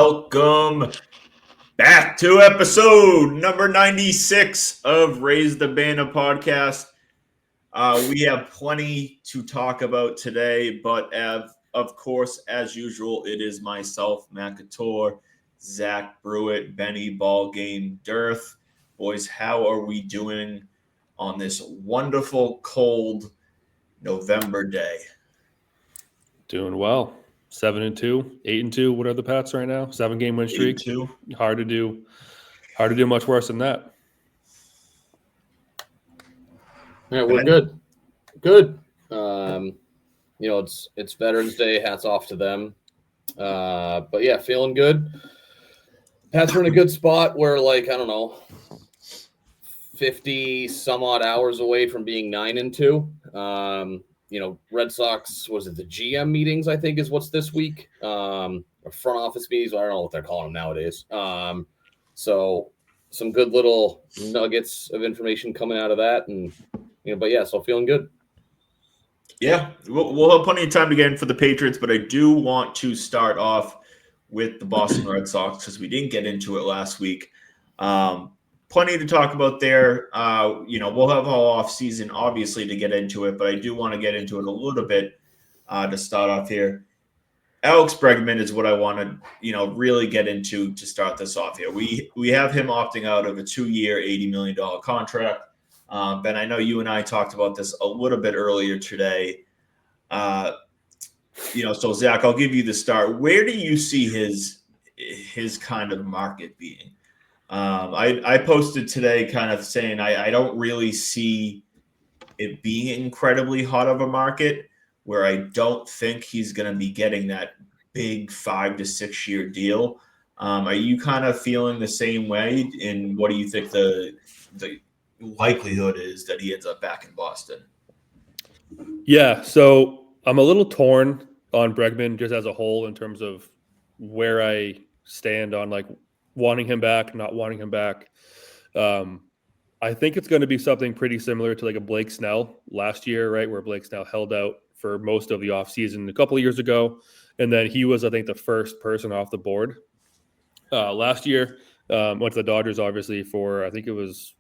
welcome back to episode number 96 of Raise the Banner podcast. We have plenty to talk about today, but of course, as usual, it is myself, Matt Couture, Zach Brewitt, Benny Ballgame Dearth. Boys, how are we doing on this wonderful, cold November day? Doing well. 7-2, 8-2. What are the Pats right now? 7-game win streak. 8-2. Hard to do much worse than that. Yeah, we're good. Good. It's Veterans Day. Hats off to them. But yeah, feeling good. Pats are in a good spot where, 50 some odd hours away from being 9-2. Red Sox, was it the GM meetings, I think is what's this week? Or front office meetings. I don't know what they're calling them nowadays. So some good little nuggets of information coming out of that. And, so feeling good. Yeah, we'll have plenty of time to get in for the Patriots, but I do want to start off with the Boston Red Sox because we didn't get into it last week. Plenty to talk about there. We'll have all offseason, obviously, to get into it, but I do want to get into it a little bit to start off here. Alex Bregman is what I want to, really get into to start this off here. We have him opting out of a 2-year, $80 million contract. Ben, I know you and I talked about this a little bit earlier today. So Zach, I'll give you the start. Where do you see his kind of market being? I posted today kind of saying I don't really see it being incredibly hot of a market where I don't think he's going to be getting that big 5 to 6 year deal. Are you kind of feeling the same way? And what do you think the likelihood is that he ends up back in Boston? Yeah, so I'm a little torn on Bregman just as a whole in terms of where I stand on wanting him back, not wanting him back. I think it's going to be something pretty similar to a Blake Snell last year, right, where Blake Snell held out for most of the offseason a couple of years ago, and then he was, I think, the first person off the board last year. Went to the Dodgers, obviously, for I think it was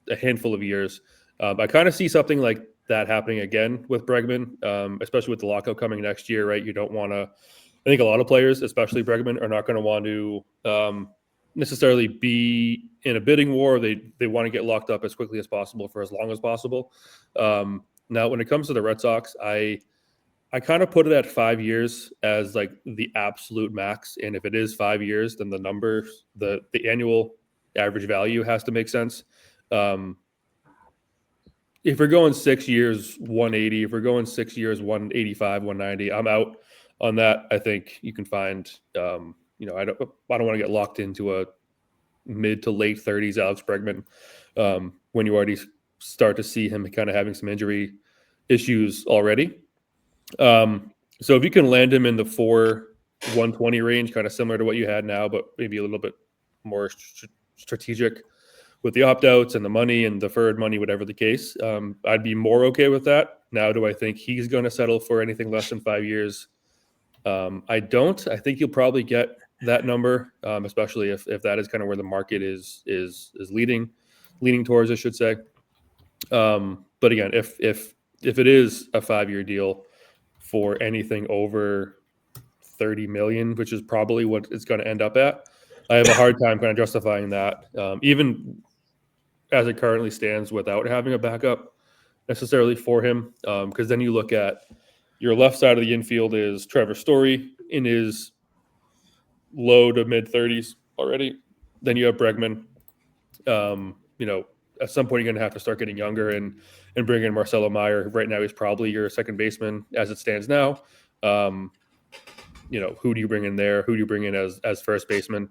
a handful of years. I kind of see something like that happening again with Bregman, especially with the lockout coming next year, right? You don't want to – I think a lot of players, especially Bregman, are not going to want to necessarily be in a bidding war. They want to get locked up as quickly as possible for as long as possible. Now, when it comes to the Red Sox, I kind of put it at 5 years as the absolute max. And if it is 5 years, then the numbers, the annual average value has to make sense. If we're going 6 years, 180, if we're going 6 years, 185, 190, I'm out on that. I think you can find, I don't want to get locked into a mid to late 30s Alex Bregman when you already start to see him kind of having some injury issues already. So if you can land him in the 120 range, kind of similar to what you had now, but maybe a little bit more strategic with the opt-outs and the money and deferred money, whatever the case, I'd be more okay with that. Now, do I think he's going to settle for anything less than 5 years? I don't. I think you'll probably get that number, especially if that is kind of where the market is leaning towards, I should say. But again, if it is a 5-year deal for anything over $30 million, which is probably what it's going to end up at, I have a hard time kind of justifying that, even as it currently stands, without having a backup necessarily for him. Because then you look at your left side of the infield is Trevor Story in his low to mid 30s already. Then you have Bregman. At some point you're going to have to start getting younger and bring in Marcelo Meyer. Right now he's probably your second baseman as it stands now. Who do you bring in there? Who do you bring in as first baseman?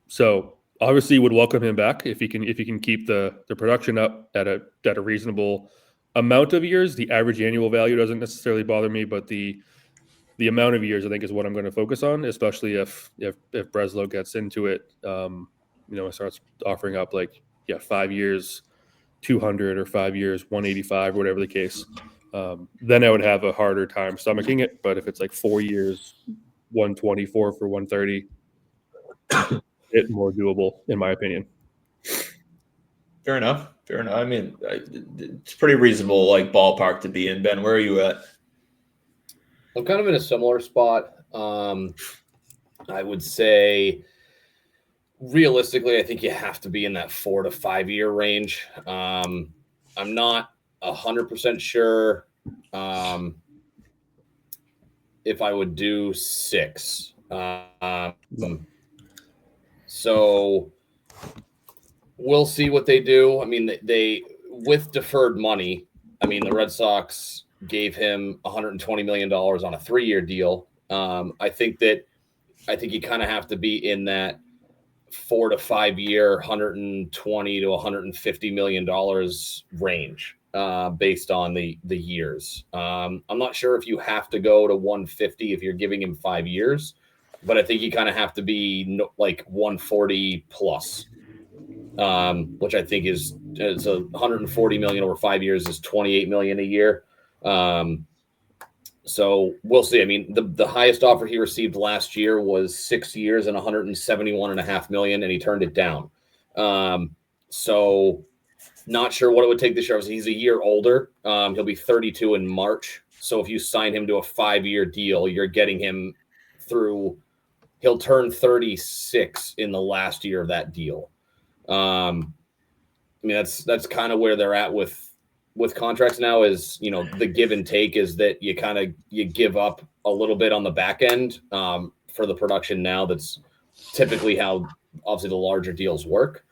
So obviously would welcome him back if he can keep the production up at a reasonable amount of years. The average annual value doesn't necessarily bother me, but the amount of years I think is what I'm going to focus on, especially if Breslow gets into it, and starts offering up 5 years, 200 or 5 years, 185 or whatever the case. Then I would have a harder time stomaching it. But if it's 4 years, 124 for 130. It more doable, in my opinion. Fair enough. I mean, it's pretty reasonable, like ballpark to be in. Ben, where are you at? I'm kind of in a similar spot. I would say, realistically, I think you have to be in that 4 to 5 year range. I'm not 100% sure if I would do 6. So we'll see what they do. I mean, they with deferred money. I mean, the Red Sox gave him $120 million on a 3-year deal. I think you kind of have to be in that 4 to 5 year, $120 to $150 million range based on the years. I'm not sure if you have to go to 150 if you're giving him 5 years, but I think you kind of have to be like 140 plus, which I think is a 140 million over 5 years is 28 million a year. So we'll see. I mean, the highest offer he received last year was 6 years and 171.5 million, and he turned it down. So not sure what it would take this year. He's a year older. He'll be 32 in March. So if you sign him to a 5-year deal, you're getting him through. He'll turn 36 in the last year of that deal. I mean, that's kind of where they're at with contracts now. Is, you know, the give and take is that you give up a little bit on the back end for the production now. That's typically how obviously the larger deals work.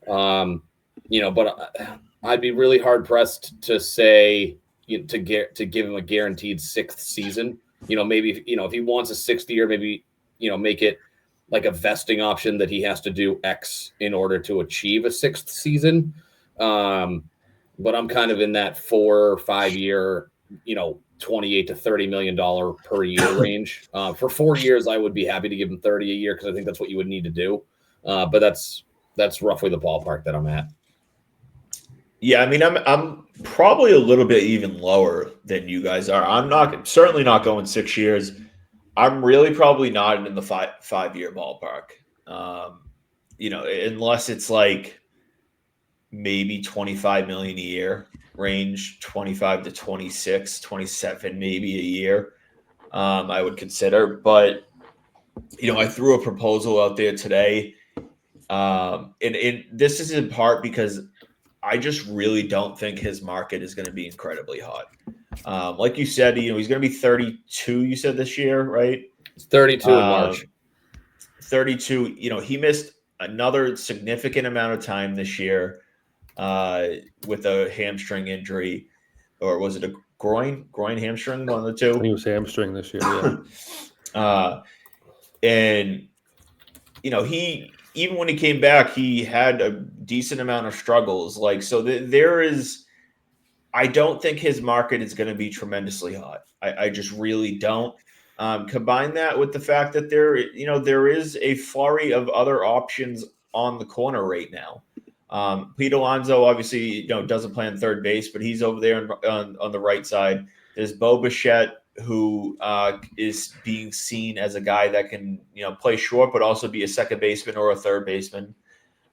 You know, but I'd be really hard pressed to say to give him a guaranteed 6th season. You know, maybe, you know, if he wants a 6th year, maybe, you know, make it like a vesting option that he has to do X in order to achieve a 6th season. But I'm kind of in that 4 or 5 year, you know, $28 to $30 million per year range. For 4 years, I would be happy to give him 30 a year because I think that's what you would need to do. But that's roughly the ballpark that I'm at. Yeah, I mean, I'm probably a little bit even lower than you guys are. I'm certainly not going 6 years. I'm really probably not in the 5-year ballpark. You know, unless it's like maybe 25 million a year range, 25 to 26, 27 maybe a year. I would consider, but you know, I threw a proposal out there today. And this is in part because I just really don't think his market is going to be incredibly hot. Like you said, you know, he's going to be 32, you said this year, right? It's 32 in March. 32, you know, he missed another significant amount of time this year with a hamstring injury, or was it a groin hamstring, one of the two? He was hamstring this year, yeah. And, you know, even when he came back, he had a decent amount of struggles. Like, so there is, I don't think his market is going to be tremendously hot. I just really don't. Combine that with the fact that there is a flurry of other options on the corner right now. Pete Alonso obviously, you know, doesn't play on third base, but he's over there on the right side. There's Bo Bichette, who is being seen as a guy that can, you know, play short, but also be a second baseman or a third baseman.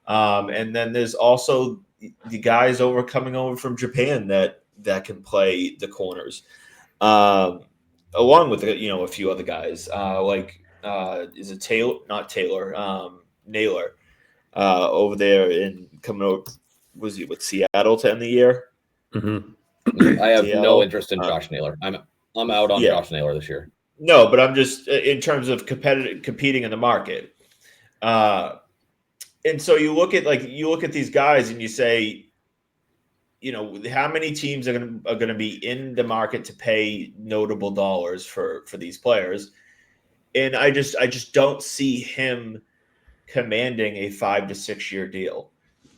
And then there's also the guys coming over from Japan that can play the corners, along with, you know, a few other guys is it Taylor? Not Taylor, Naylor, over there in coming over. Was he with Seattle to end the year? Mm-hmm. I have no interest in Josh Naylor. I'm out on Josh Naylor this year. No, but I'm just in terms of competing in the market. And so you look at these guys and you say, you know, how many teams are going to be in the market to pay notable dollars for these players, and I just don't see him commanding a 5 to 6 year deal.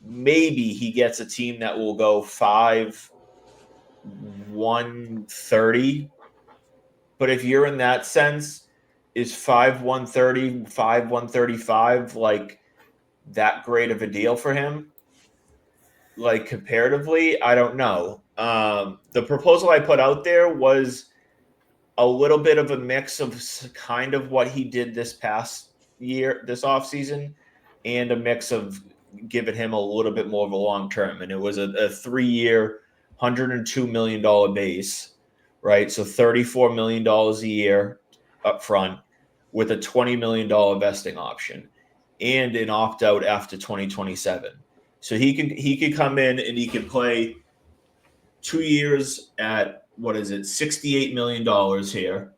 Maybe he gets a team that will go 5-130, but if you're in that sense, is 5-130, 5-135 like that great of a deal for him? Like, comparatively, I don't know. The proposal I put out there was a little bit of a mix of kind of what he did this past year, this offseason, and a mix of giving him a little bit more of a long term. And it was a 3-year, $102 million base, right? So $34 million a year up front with a $20 million vesting option and an opt out after 2027. So he could come in and he can play 2 years at $68 million here,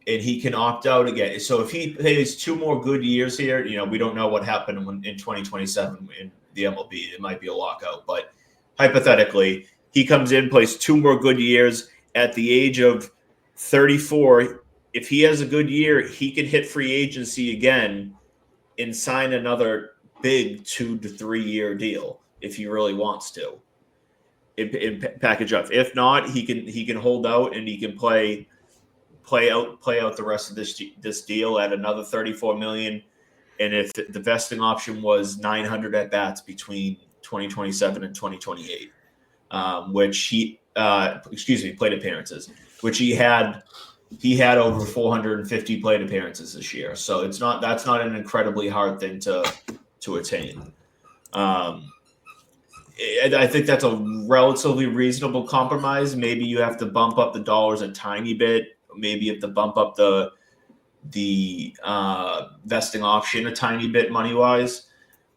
and he can opt out again. So if he plays 2 more good years here, we don't know what happened in 2027 in the MLB. It might be a lockout, but hypothetically, he comes in, plays 2 more good years at the age of 34. If he has a good year, he can hit free agency again and sign another big 2 to 3 year deal if he really wants to. In package up. If not, he can hold out and he can play out the rest of this deal at another $34 million. And if the vesting option was 900 at bats between 2027 and 2028, plate appearances, which he had over 450 plate appearances this year. So that's not an incredibly hard thing to attain. I think that's a relatively reasonable compromise. Maybe you have to bump up the dollars a tiny bit. Maybe you have to bump up the vesting option a tiny bit money wise.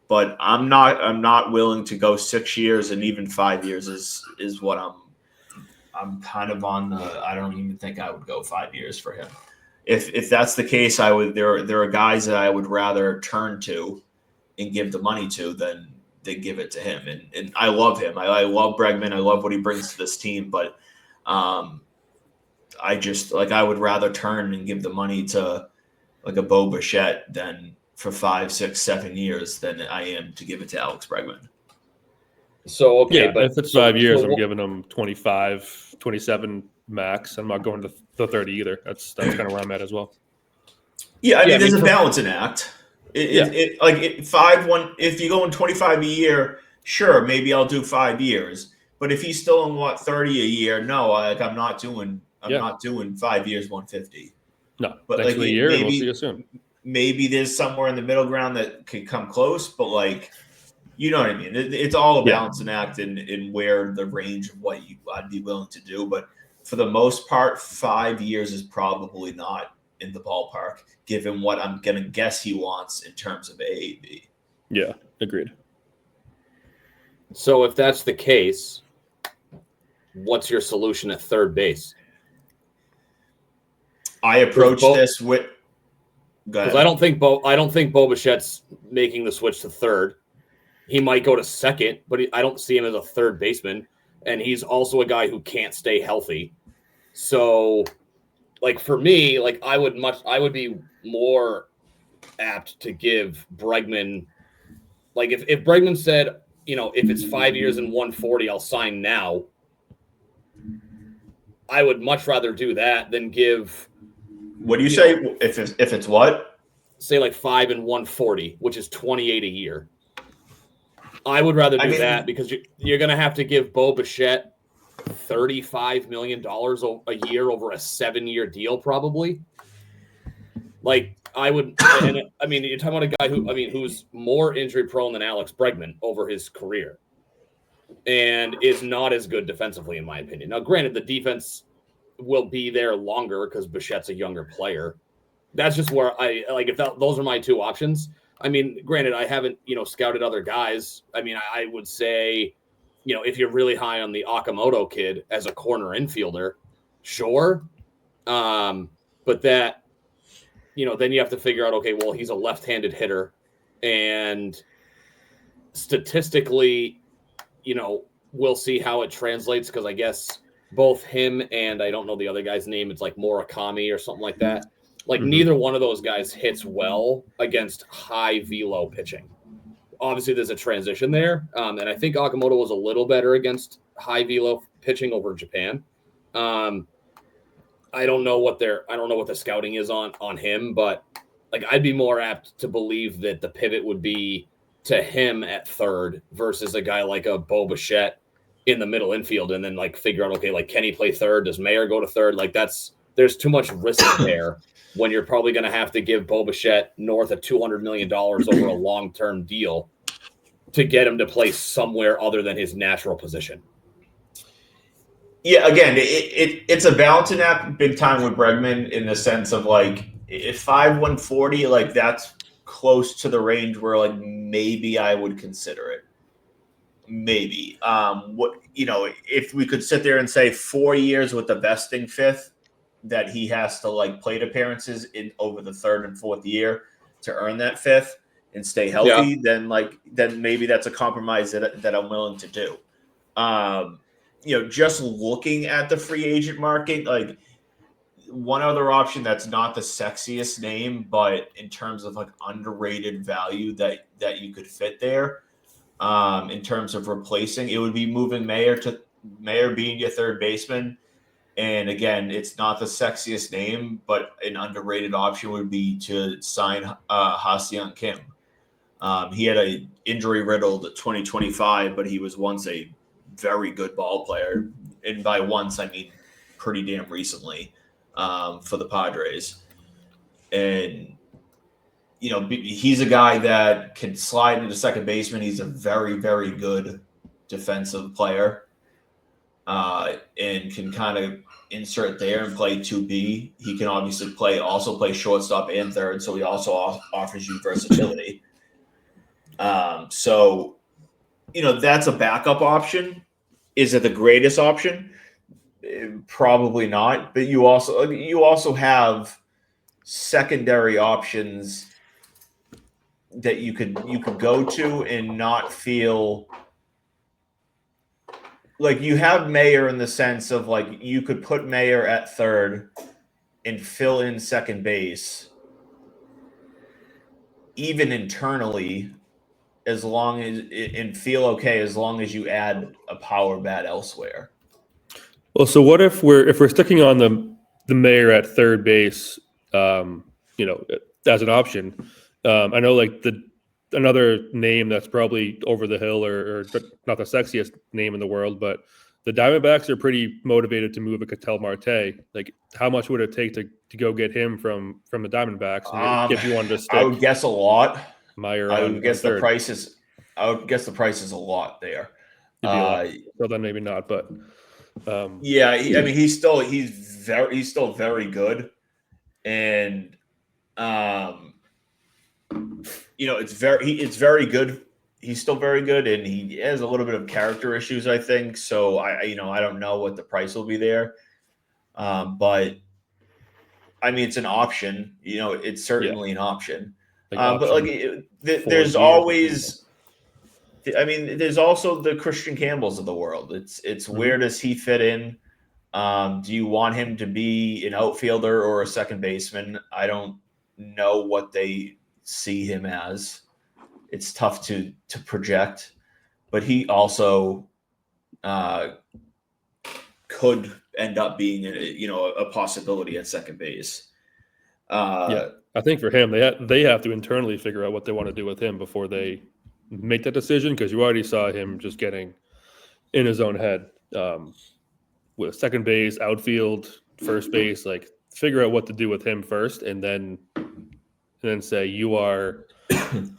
But I'm not willing to go 6 years, and even 5 years is what I'm kind of on the. I don't even think I would go 5 years for him. If that's the case, I would. There are guys that I would rather turn to and give the money to than give it to him. And I love him. I love Bregman. I love what he brings to this team. But I just I would rather turn and give the money to like a Bo Bichette than for 5, 6, 7 years than I am to give it to Alex Bregman. So, okay. Yeah, but if it's 5 years, I'm giving him 25, 27 max. I'm not going to the 30 either. That's kind of where I'm at as well. Yeah, I mean, there's a balancing act. If you go in 25 a year, sure, maybe I'll do 5 years. But if he's still in 30 a year, no, I'm not doing 5 years, 150. No, but next year, and we'll see you soon. Maybe there's somewhere in the middle ground that could come close, but you know what I mean? It's all a balancing act in where the range of what I'd be willing to do. But for the most part, 5 years is probably not in the ballpark, given what I'm going to guess he wants in terms of AAV. Yeah, agreed. So if that's the case, what's your solution at third base? I approach this with because I don't think Bo Bichette's making the switch to third. He might go to second, but I don't see him as a third baseman, and he's also a guy who can't stay healthy. So, for me, I would be more apt to give Bregman, if Bregman said, if it's 5 years and 140, I'll sign now. I would much rather do that than give. What do you say? If it's what? Say 5 and 140, which is 28 a year. I would rather do that because you're going to have to give Bo Bichette $35 million a year over a 7-year deal, probably. I would, and you're talking about a guy who's more injury prone than Alex Bregman over his career, and is not as good defensively, in my opinion. Now, granted, the defense will be there longer because Bichette's a younger player. That's just where if those are my two options. Granted, I haven't, scouted other guys. I would say, if you're really high on the Okamoto kid as a corner infielder, sure. But that, then you have to figure out, okay, well, he's a left-handed hitter. And statistically, we'll see how it translates because I guess both him and I don't know the other guy's name. It's Murakami or something like that. Neither one of those guys hits well against high velo pitching. Obviously, there's a transition there, and I think Okamoto was a little better against high velo pitching over Japan. I don't know what the scouting is on him, but I'd be more apt to believe that the pivot would be to him at third versus a guy like a Bo Bichette in the middle infield, and then figure out, okay, can he play third? Does Mayer go to third? That's there's too much risk there when you're probably going to have to give Bo Bichette north of $200 million over a long-term deal to get him to play somewhere other than his natural position. Yeah, again, it's a balancing act big time with Bregman in the sense of like if 5'140", like that's close to the range where like maybe I would consider it. Maybe. If we could sit there and say 4 years with the vesting fifth that he has to like plate appearances in over the third and fourth year to earn that fifth and stay healthy, then maybe that's a compromise that I'm willing to do. Just looking at the free agent market, like one other option that's not the sexiest name, but in terms of like underrated value that you could fit there, in terms of replacing, it would be moving Mayer being your third baseman. And again, it's not the sexiest name, but an underrated option would be to sign Ha-Seong Kim. He had a injury-riddled 2025, but he was once a very good ball player. And by once, I mean pretty damn recently for the Padres. And, he's a guy that can slide into second baseman. He's a very, very good defensive player and can kind of insert there and play 2B. He can obviously also play shortstop and third, so he also offers you versatility. So that's a backup option. Is it the greatest option? Probably not. But you also have secondary options that you could go to and not feel like you have Mayer in the sense of like you could put Mayer at third and fill in second base, even internally, as long as and feel okay as long as you add a power bat elsewhere. Well, so what if we're sticking on the Mayer at third base, as an option? I know like another name that's probably over the hill or not the sexiest name in the world, but the Diamondbacks are pretty motivated to move a Ketel Marte. Like, how much would it take to go get him from the Diamondbacks? And if you wanted to stick, I would guess a lot. Meyer I would guess the price is a lot there. So then maybe not, but he's still very good, and it's very good. He's still very good, and he has a little bit of character issues, I think. So I don't know what the price will be there, but I mean it's an option. It's certainly an option. There's always. There's also the Christian Campbells of the world. It's where does he fit in? Do you want him to be an outfielder or a second baseman? I don't know what they see him as. It's tough to project, but he also could end up being a possibility at second base. I think for him, they have to internally figure out what they want to do with him before they make that decision, because you already saw him just getting in his own head with second base, outfield, first base. Like, figure out what to do with him first, and then say you are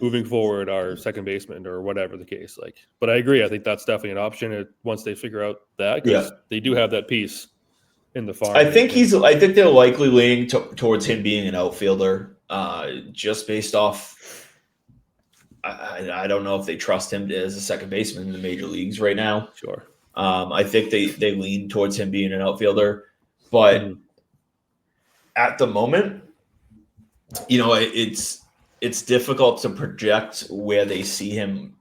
moving forward our second baseman or whatever the case. Like, but I agree. I think that's definitely an option once they figure out that, because they do have that piece in the farm. I think they're likely leaning towards him being an outfielder, just based off. I don't know if they trust him as a second baseman in the major leagues right now. Sure. I think they lean towards him being an outfielder, but at the moment, it's difficult to project where they see him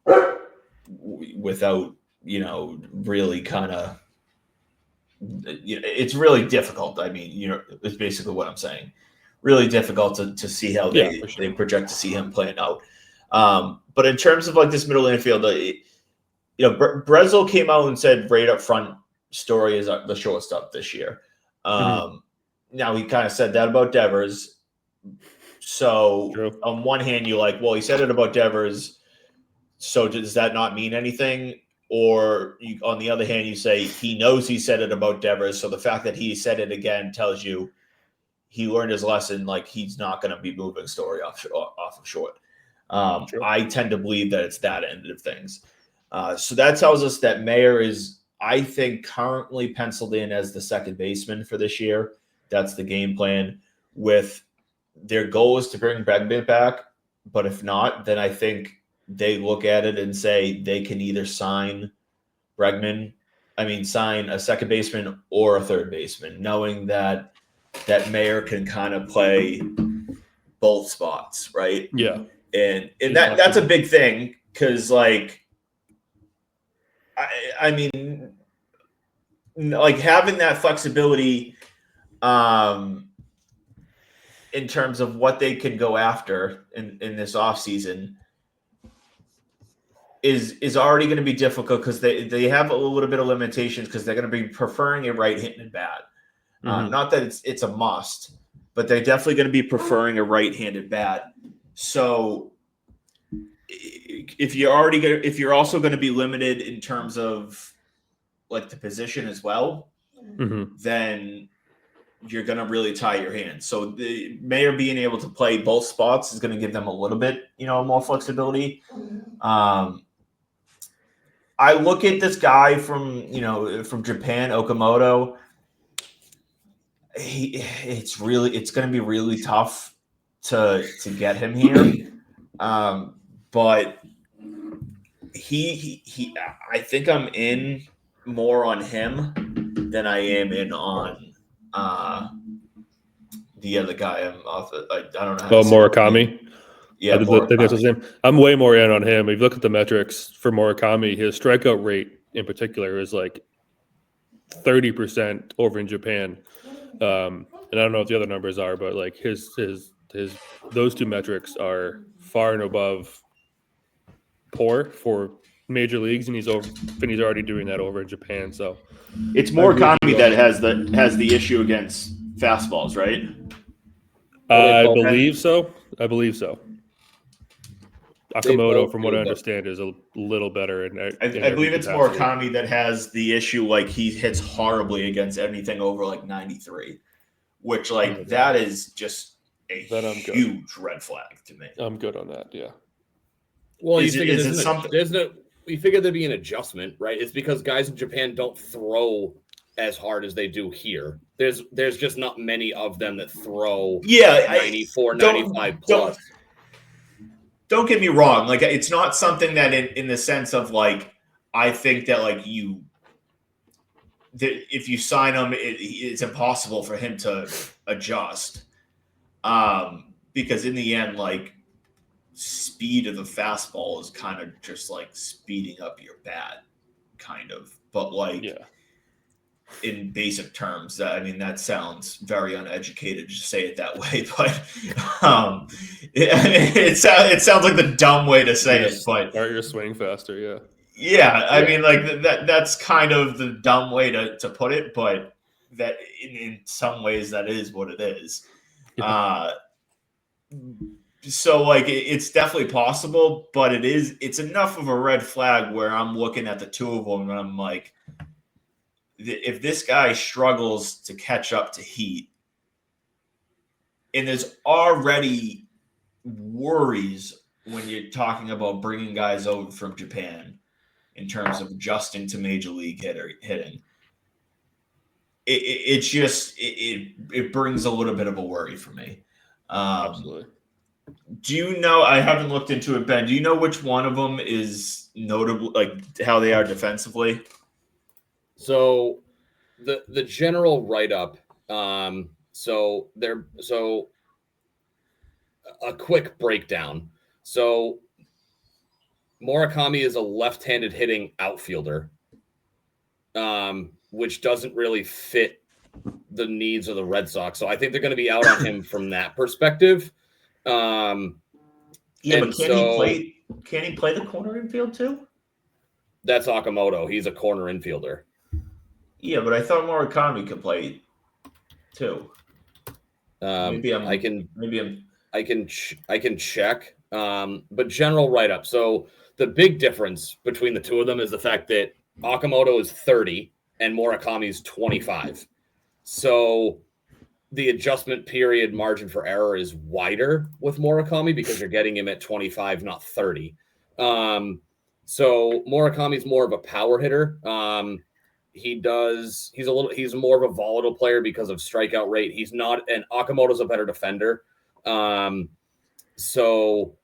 without, really kind of, it's really difficult. I mean, it's basically what I'm saying. Really difficult to see how they project to see him playing out. But in terms of like this middle infield, Brezel came out and said right up front, Story is the shortstop this year. Now he kind of said that about Devers. So on one hand, you're like, well, he said it about Devers. So does that not mean anything? Or on the other hand, you say he knows he said it about Devers. So the fact that he said it again tells you he learned his lesson. Like, he's not going to be moving Story off of short. Sure. I tend to believe that it's that end of things. So that tells us that Mayer is, I think, currently penciled in as the second baseman for this year. That's the game plan. With their goal is to bring Bregman back, but if not, then I think they look at it and say they can either sign sign a second baseman or a third baseman, knowing that Mayer can kind of play both spots, right? Yeah. And that's a big thing because, like, I mean, like, having that flexibility in terms of what they can go after in this offseason is already going to be difficult because they have a little bit of limitations because they're going to be preferring a right-handed bat. Not that it's a must, but they're definitely going to be preferring a right-handed bat. So if you're also going to be limited in terms of, like, the position as well, then you're going to really tie your hands. So the Mayer being able to play both spots is going to give them a little bit, more flexibility. I look at this guy from Japan, Okamoto. It's going to be really tough to get him here. But I think I'm in more on him than I am in on the other guy. I don't know. Murakami. Yeah, I think that's his name. I'm way more in on him. If you look at the metrics for Murakami, his strikeout rate in particular is like 30% over in Japan. And I don't know what the other numbers are, but like his those two metrics are far and above poor for major leagues, and he's already doing that over in Japan. So it's Murakami that has the issue against fastballs, right? I believe so. Akamoto, from what I understand, is a little better. I believe it's Murakami that has the issue, like, he hits horribly against anything over like 93, which, like, that is just a huge red flag to me. I'm good on that, yeah. Well, you figure there'd be an adjustment, right? It's because guys in Japan don't throw as hard as they do here. There's just not many of them that throw 94, 95 plus. Don't get me wrong. Like, it's not something that in the sense of, like, I think that, like, if you sign him, it's impossible for him to adjust. Because in the end, like, speed of the fastball is kind of just like speeding up your bat, kind of. But, like, in basic terms, that sounds very uneducated to say it that way, but it sounds like the dumb way to say it. But start your swing faster, yeah. Yeah, I mean, like, that's kind of the dumb way to put it, but that in some ways that is what it is. So, like, it's definitely possible, but it's enough of a red flag where I'm looking at the two of them and I'm like, if this guy struggles to catch up to heat, and there's already worries when you're talking about bringing guys over from Japan in terms of adjusting to major league hitting, it brings a little bit of a worry for me. Absolutely. Do you know? I haven't looked into it, Ben. Do you know which one of them is notable, like how they are defensively? So the general write-up, so a quick breakdown. So Murakami is a left-handed hitting outfielder, which doesn't really fit the needs of the Red Sox. So I think they're going to be out on him from that perspective. But can he play the corner infield too? That's Okamoto. He's a corner infielder. Yeah, but I thought Murakami could play too. I can check. But general write-up. So the big difference between the two of them is the fact that Okamoto is 30 and Murakami is 25. So the adjustment period margin for error is wider with Murakami because you're getting him at 25, not 30. So Murakami's more of a power hitter. He's more of a volatile player because of strikeout rate. He's not, and Okamoto's a better defender. So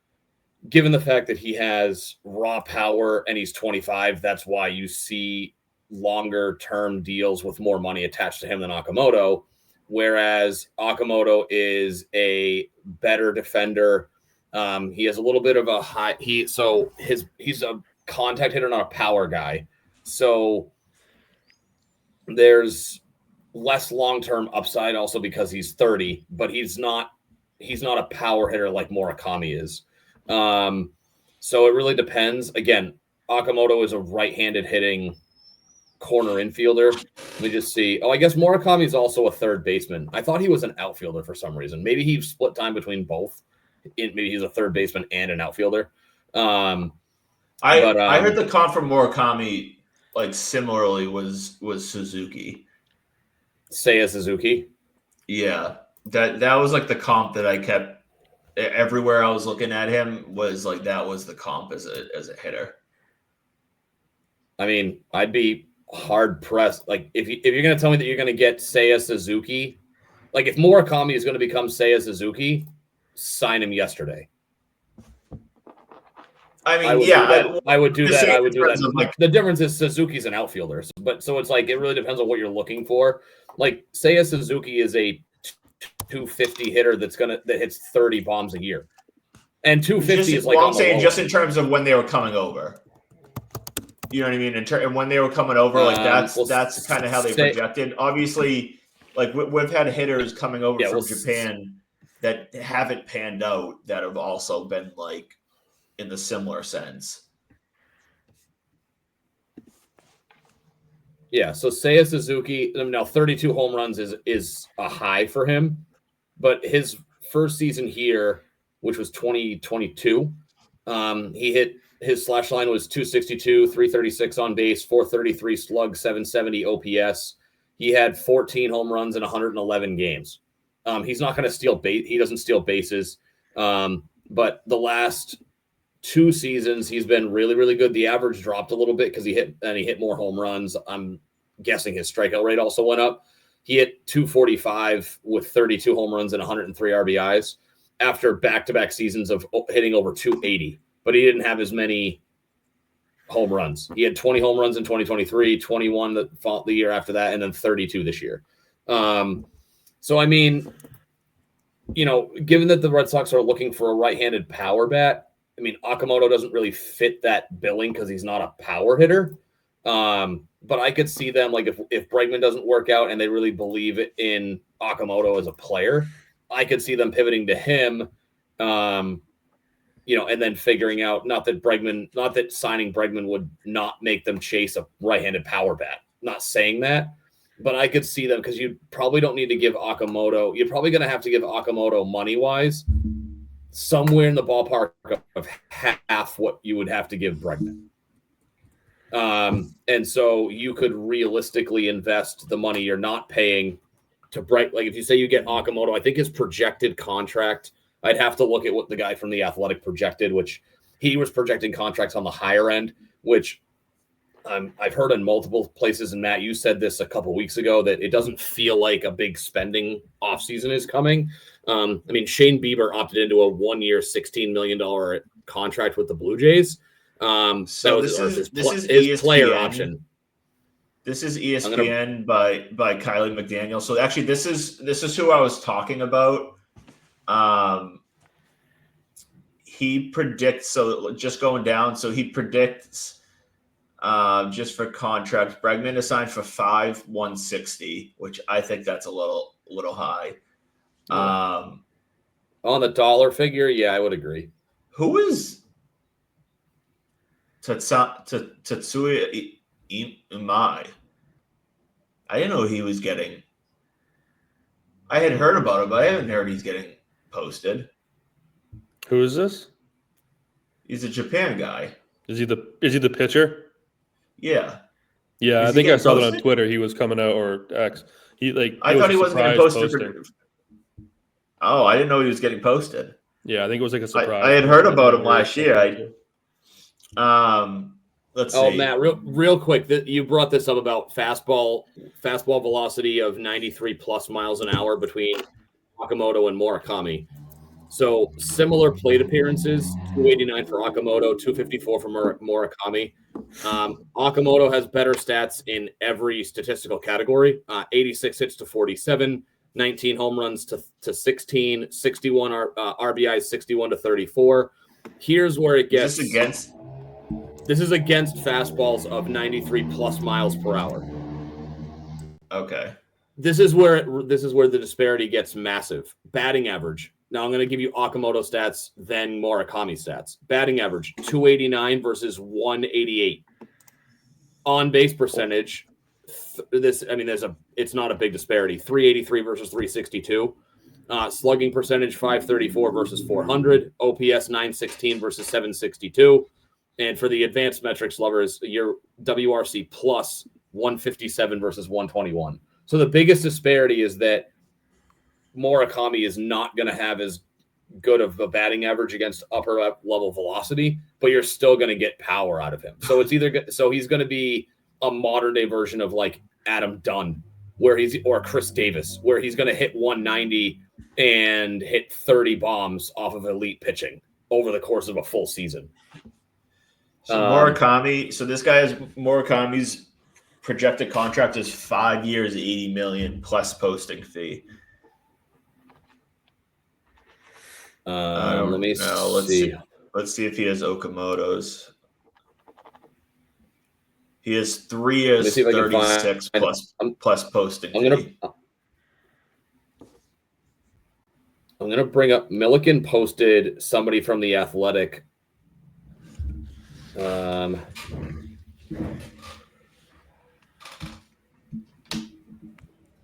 given the fact that he has raw power and he's 25, that's why you see longer term deals with more money attached to him than Okamoto. Whereas Okamoto is a better defender. He has a little bit of a high. He's a contact hitter, not a power guy. So there's less long-term upside also because he's 30, but he's not a power hitter like Murakami is. So it really depends. Again, Okamoto is a right-handed hitting corner infielder. Let me just see. Oh, I guess Murakami is also a third baseman. I thought he was an outfielder for some reason. Maybe he split time between both. Maybe he's a third baseman and an outfielder. I heard the comp from Murakami like similarly was Suzuki. Seiya Suzuki. Yeah, that was like the comp that I kept everywhere I was looking at him was like that was the comp as a hitter. I mean, I'd be hard pressed. Like if you're going to tell me that you're going to get Seiya Suzuki, like if Murakami is going to become Seiya Suzuki, sign him yesterday. I mean, I would do that. I would do that. Like, the difference is Suzuki's an outfielder, but so it's like it really depends on what you're looking for. Like Seiya Suzuki is a 250 hitter that hits 30 bombs a year, and 250 is like. Well, I'm saying just in terms of when they were coming over. You know what I mean? And when they were coming over, like that's kind of how they projected. Obviously, like we've had hitters coming over from Japan that haven't panned out that have also been like in the similar sense. Yeah, so Seiya Suzuki, now 32 home runs is a high for him, but his first season here, which was 2022, he hit his slash line was 262, 336 on base, 433 slug, 770 OPS. He had 14 home runs in 111 games. He's not going to steal base. He doesn't steal bases. But the last 2 seasons, he's been really, really good. The average dropped a little bit because he hit more home runs. I'm guessing his strikeout rate also went up. He hit 245 with 32 home runs and 103 RBIs after back-to-back seasons of hitting over 280. But he didn't have as many home runs. He had 20 home runs in 2023, 21 the year after that, and then 32 this year. So, I mean, you know, given that the Red Sox are looking for a right-handed power bat, I mean, Okamoto doesn't really fit that billing because he's not a power hitter. But I could see them, like, if Bregman doesn't work out and they really believe in Okamoto as a player, I could see them pivoting to him, you know, and then figuring out not that signing Bregman would not make them chase a right-handed power bat. Not saying that, but I could see them because you probably don't need to give Okamoto. You're probably going to have to give Okamoto money-wise somewhere in the ballpark of half what you would have to give Bregman. And so you could realistically invest the money you're not paying to Like if you say you get Okamoto, I think his projected contract, I'd have to look at what the guy from The Athletic projected, which he was projecting contracts on the higher end, which I've heard in multiple places. And Matt, you said this a couple weeks ago, that it doesn't feel like a big spending offseason is coming. I mean, Shane Bieber opted into a 1-year, $16 million contract with the Blue Jays. So this is his ESPN. player option. This is ESPN by Kylie McDaniel. So actually, this is who I was talking about. He predicts, so just going down. So he predicts just for contracts, Bregman to sign for $5,160, which I think that's a little high. Yeah. On the dollar figure, yeah, I would agree. Who is Tatsuya Imai? I didn't know he was getting. I had heard about it, but I haven't heard he's getting posted. Who is this? He's a Japan guy. Is he the pitcher? Yeah. Yeah, Is I he think I getting saw that on posted? Twitter. He was coming out or X. I It was thought a he wasn't getting surprise posted. posting. Oh, I didn't know he was getting posted. Yeah, I think it was like a I surprise. had heard posting. about him Whenever he last year. posted. Let's Oh, see. Matt, real quick, you brought this up about fastball velocity of 93 plus miles an hour between Okamoto and Murakami. So similar plate appearances, 289 for Okamoto, 254 for Murakami. Okamoto has better stats in every statistical category, 86 hits to 47, 19 home runs to 16, 61 RBIs, 61 to 34. Here's where it gets. This is against fastballs of 93 plus miles per hour. Okay. This is where the disparity gets massive. Batting average. Now I'm going to give you Okamoto stats, then Murakami stats. Batting average 289 versus 188. On base percentage, it's not a big disparity. 383 versus 362. Slugging percentage 534 versus 400. OPS 916 versus 762. And for the advanced metrics lovers, your WRC plus 157 versus 121. So the biggest disparity is that Murakami is not going to have as good of a batting average against upper level velocity, but you're still going to get power out of him. So he's going to be a modern day version of like Adam Dunn, or Chris Davis, where he's going to hit 190 and hit 30 bombs off of elite pitching over the course of a full season. So Murakami. So this guy is Murakami's projected contract is 5 years, 80 million plus posting fee. Let me see. Let's see if he has Okamoto's. He has 3 years, 36 plus posting fee. I'm gonna bring up Milliken posted somebody from the Athletic.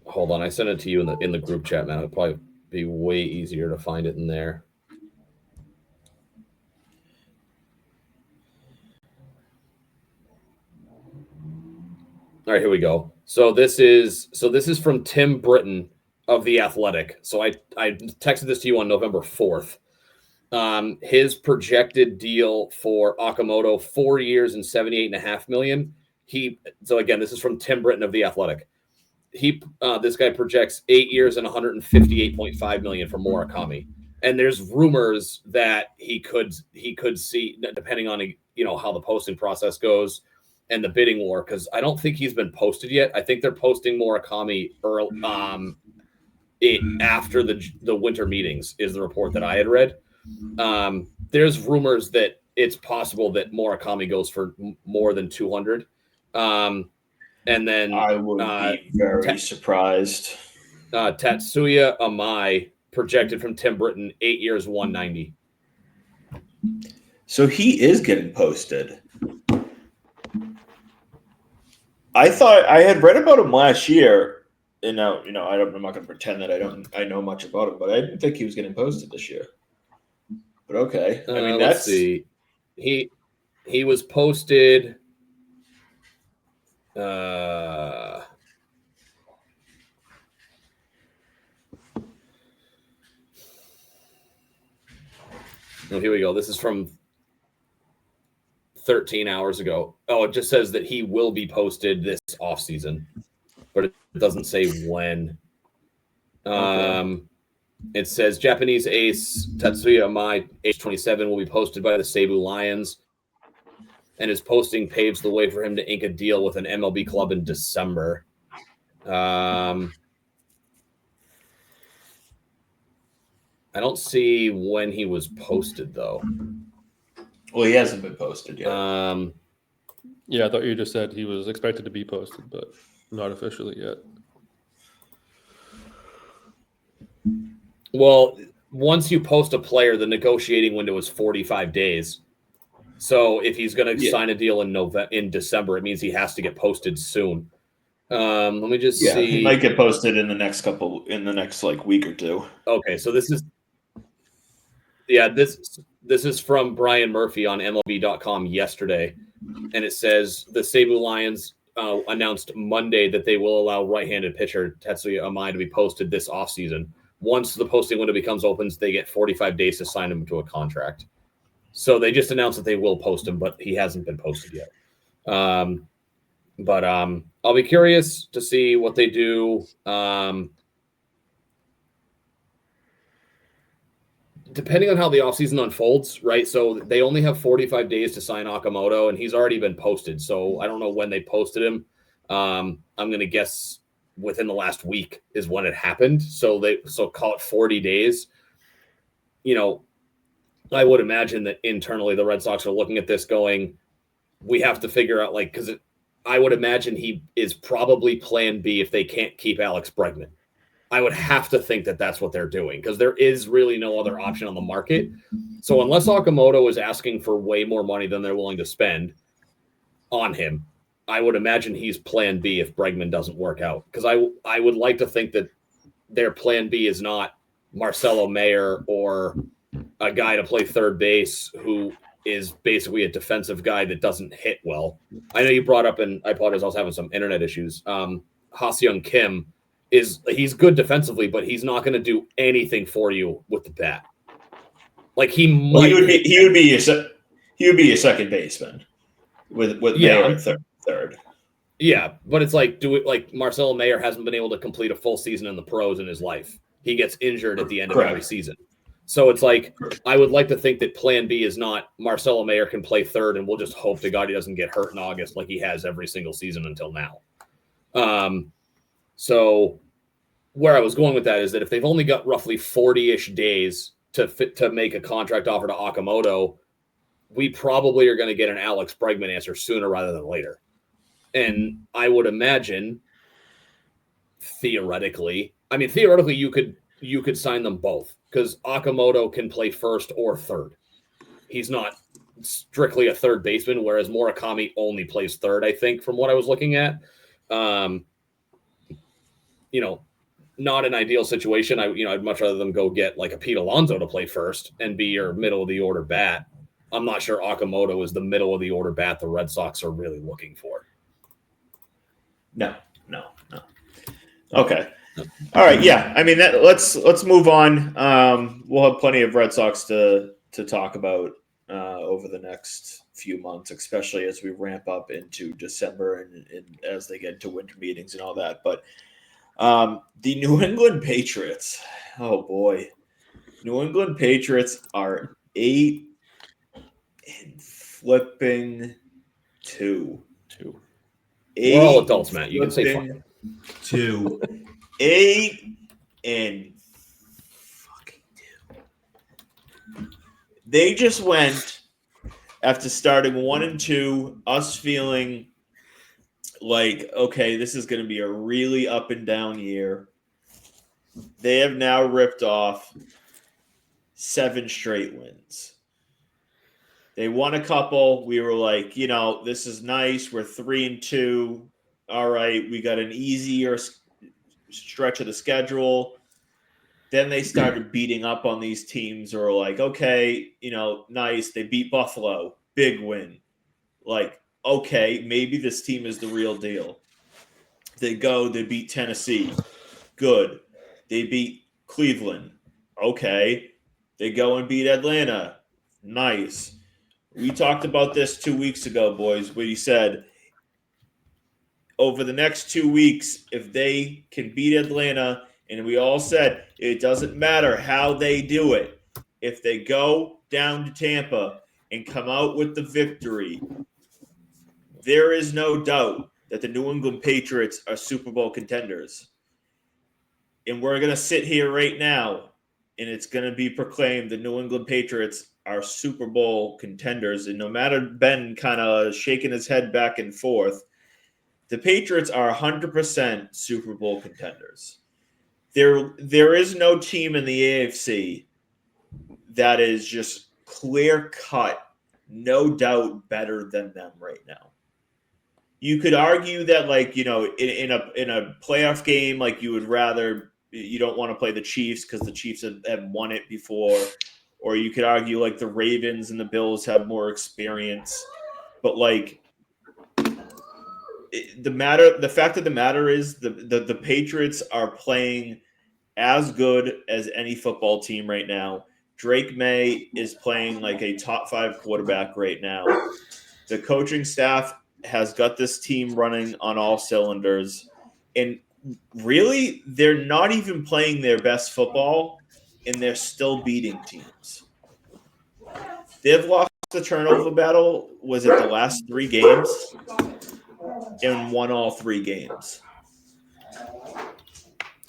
Hold on, I sent it to you in the group chat, man. It'll probably be way easier to find it in there. All right, here we go. So this is from Tim Britton of The Athletic. So I texted this to you on November 4th. His projected deal for Okamoto, 4 years and $78.5 million. So again, this is from Tim Britton of The Athletic. This guy projects 8 years and $158.5 million for Murakami. And there's rumors that he could see, depending on how the posting process goes and the bidding war, because I don't think he's been posted yet. I think they're posting Murakami after the winter meetings is the report that I had read. There's rumors that it's possible that Murakami goes for more than 200. And then I would be very surprised. Tatsuya Amai projected from Tim Britton, 8 years, 190. So he is getting posted. I thought I had read about him last year, and now I'm not going to pretend that I know much about him, but I didn't think he was getting posted this year. But okay, let's see. He was posted. Oh, here we go. This is from 13 hours ago. Oh, it just says that he will be posted this offseason, but it doesn't say when. Okay. It says Japanese ace Tatsuya Amai, age 27, will be posted by the Cebu Lions, and his posting paves the way for him to ink a deal with an MLB club in December. I don't see when he was posted, though. Well, he hasn't been posted yet. Yeah, I thought you just said he was expected to be posted, but not officially yet. Well, once you post a player, the negotiating window is 45 days. So if he's going to sign a deal in December, it means he has to get posted soon. Let me just see. He might get posted in the next week or two. Okay, so this is from Brian Murphy on MLB.com yesterday, and it says the Cebu Lions announced Monday that they will allow right-handed pitcher Tetsuya Amai to be posted this offseason. Once the posting window becomes open, they get 45 days to sign him to a contract. So they just announced that they will post him, but he hasn't been posted yet. But I'll be curious to see what they do. Depending on how the offseason unfolds, right? So they only have 45 days to sign Okamoto, and he's already been posted. So I don't know when they posted him. I'm going to guess within the last week is when it happened. So call it 40 days. I would imagine that internally the Red Sox are looking at this going, we have to figure out, because I would imagine he is probably plan B if they can't keep Alex Bregman. I would have to think that that's what they're doing because there is really no other option on the market. So unless Okamoto is asking for way more money than they're willing to spend on him, I would imagine he's plan B if Bregman doesn't work out. Because I would like to think that their plan B is not Marcelo Mayer or a guy to play third base who is basically a defensive guy that doesn't hit well. I know you brought up, and I apologize, I was having some internet issues. Ha-Seong Kim he's good defensively, but he's not going to do anything for you with the bat. He would be a second baseman with Mayer at third. Yeah, but it's Marcelo Mayer hasn't been able to complete a full season in the pros in his life. He gets injured at the end of every season. So it's I would like to think that plan B is not Marcelo Mayer can play third and we'll just hope to God he doesn't get hurt in August like he has every single season until now. So where I was going with that is that if they've only got roughly 40-ish days to make a contract offer to Okamoto, we probably are going to get an Alex Bregman answer sooner rather than later. And I would imagine theoretically you could sign them both because Okamoto can play first or third. He's not strictly a third baseman, whereas Murakami only plays third, I think, from what I was looking at. Not an ideal situation. I'd much rather them go get a Pete Alonso to play first and be your middle of the order bat. I'm not sure Okamoto is the middle of the order bat the Red Sox are really looking for. No. Okay. All right. Yeah. I mean, let's move on. We'll have plenty of Red Sox to talk about over the next few months, especially as we ramp up into December and as they get into winter meetings and all that. But the New England Patriots, oh boy, New England Patriots are 8-2. 8 We're all adults, Matt. You can say fucking 2. 8-2. They just went after starting 1-2, us feeling okay, this is going to be a really up and down year. They have now ripped off 7 straight wins. They won a couple. We were this is nice. We're 3-2. All right, we got an easier stretch of the schedule. Then they started beating up on these teams who are okay, nice. They beat Buffalo. Big win. Okay, maybe this team is the real deal. They beat Tennessee. Good. They beat Cleveland. Okay. They go and beat Atlanta. Nice. We talked about this 2 weeks ago, boys, where you said over the next 2 weeks, if they can beat Atlanta, and we all said it doesn't matter how they do it. If they go down to Tampa and come out with the victory, there is no doubt that the New England Patriots are Super Bowl contenders. And we're going to sit here right now, and it's going to be proclaimed the New England Patriots are Super Bowl contenders. And no matter Ben kind of shaking his head back and forth, the Patriots are 100% Super Bowl contenders. There is no team in the AFC that is just clear cut, no doubt better than them right now. You could argue that, in a playoff game, you would rather, you don't want to play the Chiefs because the Chiefs have won it before, or you could argue the Ravens and the Bills have more experience. But The fact of the matter is the Patriots are playing as good as any football team right now. Drake May is playing like a top 5 quarterback right now. The coaching staff has got this team running on all cylinders. And really, they're not even playing their best football, and they're still beating teams. They've lost the turnover battle, was it the last 3 games? And won all 3 games.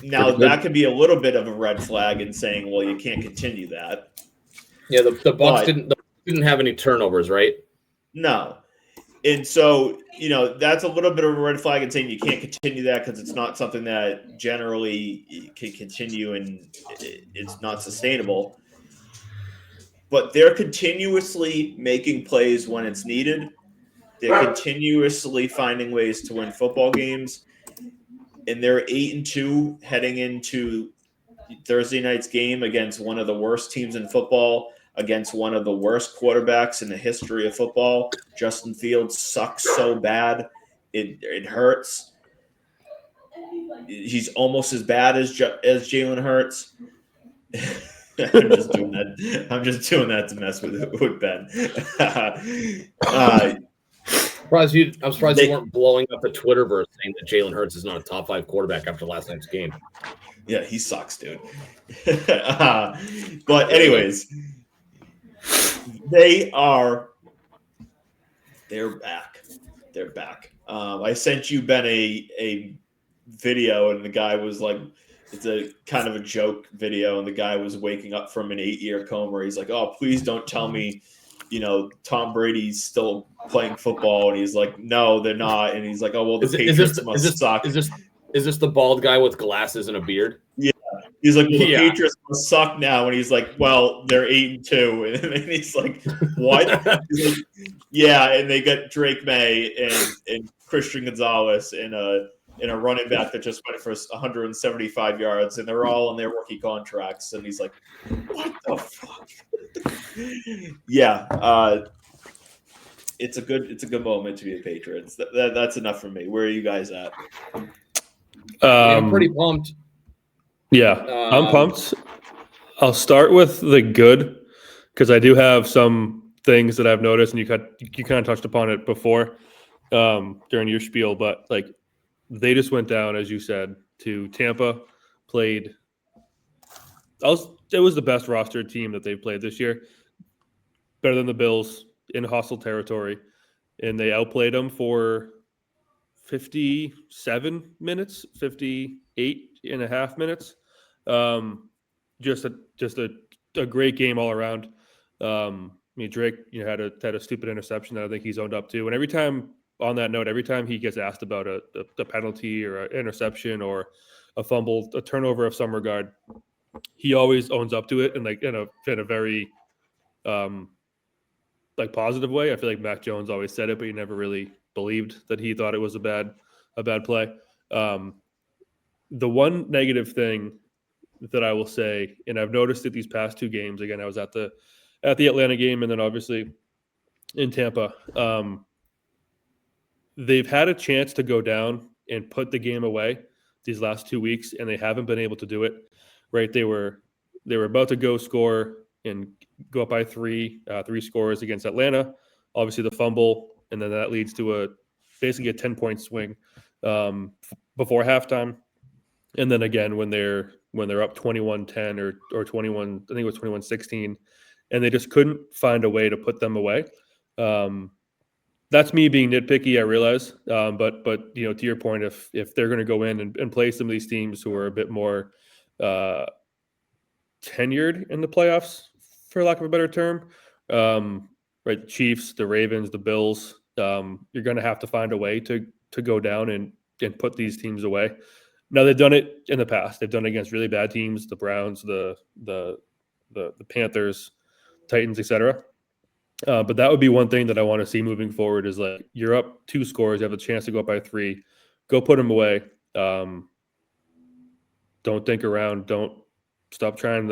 Now, that could be a little bit of a red flag in saying, well, you can't continue that. Yeah, the Bucs didn't have any turnovers, right? No. And so, that's a little bit of a red flag in saying you can't continue that because it's not something that generally can continue and it's not sustainable. But they're continuously making plays when it's needed. They're continuously finding ways to win football games. And they're 8-2 heading into Thursday night's game against one of the worst teams in football, against one of the worst quarterbacks in the history of football. Justin Fields sucks so bad. It hurts. He's almost as bad as Jalen Hurts. I'm just doing that to mess with Ben. I'm surprised you weren't blowing up the Twitterverse saying that Jalen Hurts is not a top 5 quarterback after last night's game. Yeah, he sucks, dude. But anyways, they're back. They're back. I sent you, Ben, a video, and the guy was like, it's a kind of a joke video, and the guy was waking up from an 8-year coma. He's like, oh, please don't tell me, Tom Brady's still playing football. And he's like, no, they're not. And he's like, oh, well, the Patriots must suck. Is this the bald guy with glasses and a beard? Yeah. He's like, well, the Patriots must suck now. And he's like, well, they're 8-2. And he's like, what? He's like, yeah. And they got Drake May and Christian Gonzalez and a running back that just went for 175 yards, and they're all on their rookie contracts. And he's like, what the fuck? Yeah. It's a good moment to be a Patriots. That's enough for me. Where are you guys at? I'm pretty pumped. Yeah, I'm pumped. I'll start with the good because I do have some things that I've noticed, and you kind of touched upon it before during your spiel, but like they just went down, as you said, to Tampa, played. It was the best roster team that they've played this year, better than the Bills in hostile territory, and they outplayed them for 57 minutes, 58 and a half minutes. Just a great game all around. Drake, had a stupid interception that I think he's owned up to. And every time he gets asked about a penalty or an interception or a fumble, a turnover of some regard, he always owns up to it and like in a very like positive way. I feel like Mac Jones always said it, but he never really believed that he thought it was a bad play. The one negative thing that I will say, and I've noticed it these past 2 games. Again, I was at the Atlanta game, and then obviously in Tampa. They've had a chance to go down and put the game away these last 2 weeks, and they haven't been able to do it. Right? They were about to go score and go up by 3 scores against Atlanta. Obviously, the fumble, and then that leads to basically a 10-point swing before halftime. And then again, when they're up 21-10 or 21, I think it was 21-16, and they just couldn't find a way to put them away. That's me being nitpicky, I realize. But to your point, if they're going to go in and play some of these teams who are a bit more tenured in the playoffs, for lack of a better term, right? The Chiefs, the Ravens, the Bills, you're going to have to find a way to go down and put these teams away. Now, they've done it in the past. They've done it against really bad teams, the Browns, the Panthers, Titans, etc. But that would be one thing that I want to see moving forward is like you're up 2 scores, you have a chance to go up by 3, go put them away. Don't think around. Don't stop trying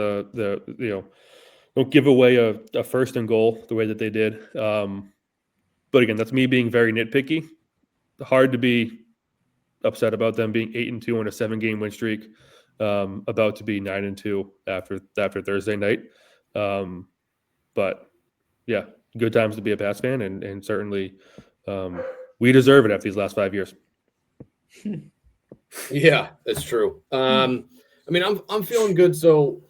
don't give away a first and goal the way that they did. But again, that's me being very nitpicky. hard to be upset about them being 8-2 on a 7-game win streak, about to be 9-2 after Thursday night. But yeah, good times to be a Pats fan, and certainly we deserve it after these last 5 years. Yeah, that's true. I mean, I'm feeling good. So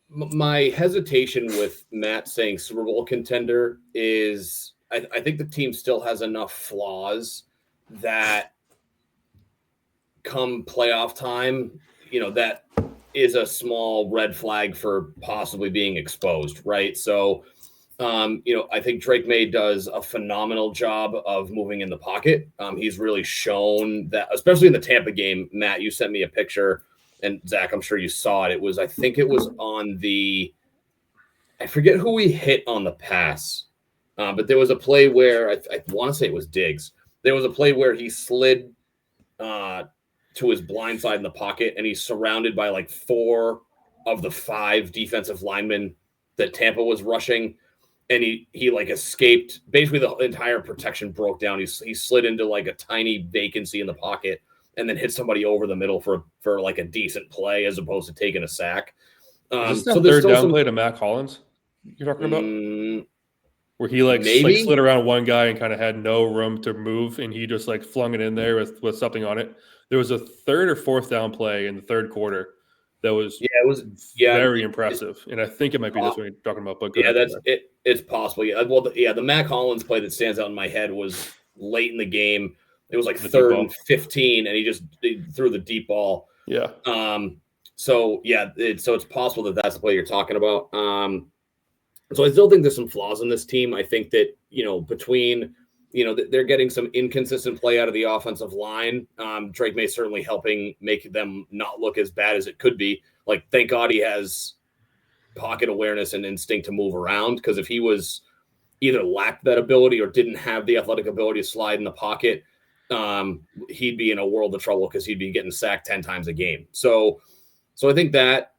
my hesitation with Matt saying Super Bowl contender is I think the team still has enough flaws that come playoff time, that is a small red flag for possibly being exposed, right? So, I think Drake May does a phenomenal job of moving in the pocket. He's really shown that, especially in the Tampa game. Matt, you sent me a picture, and Zach, I'm sure you saw it. I think it was on I forget who he hit on the pass, but there was a play where I want to say it was Diggs. There was a play where he slid to his blind side in the pocket, and he's surrounded by like 4 of the 5 defensive linemen that Tampa was rushing, and he like escaped. Basically, the entire protection broke down. He slid into like a tiny vacancy in the pocket, and then hit somebody over the middle for like a decent play as opposed to taking a sack. Is this the third down play to Matt Collins you're talking about? Where he like slid around one guy and kind of had no room to move, and he just like flung it in there with something on it. There was a 3rd or 4th down play in the 3rd quarter that was very impressive, and I think it might be this one you're talking about. But it's possible. Yeah, well, the Matt Collins play that stands out in my head was late in the game. It was like 3rd and 15, and he threw the deep ball. Yeah. So it's possible that that's the play you're talking about. So I still think there's some flaws in this team. I think that, between, they're getting some inconsistent play out of the offensive line. Drake May certainly helping make them not look as bad as it could be. Like, thank God he has pocket awareness and instinct to move around, because if he was either lacked that ability or didn't have the athletic ability to slide in the pocket, he'd be in a world of trouble because he'd be getting sacked 10 times a game. So I think that,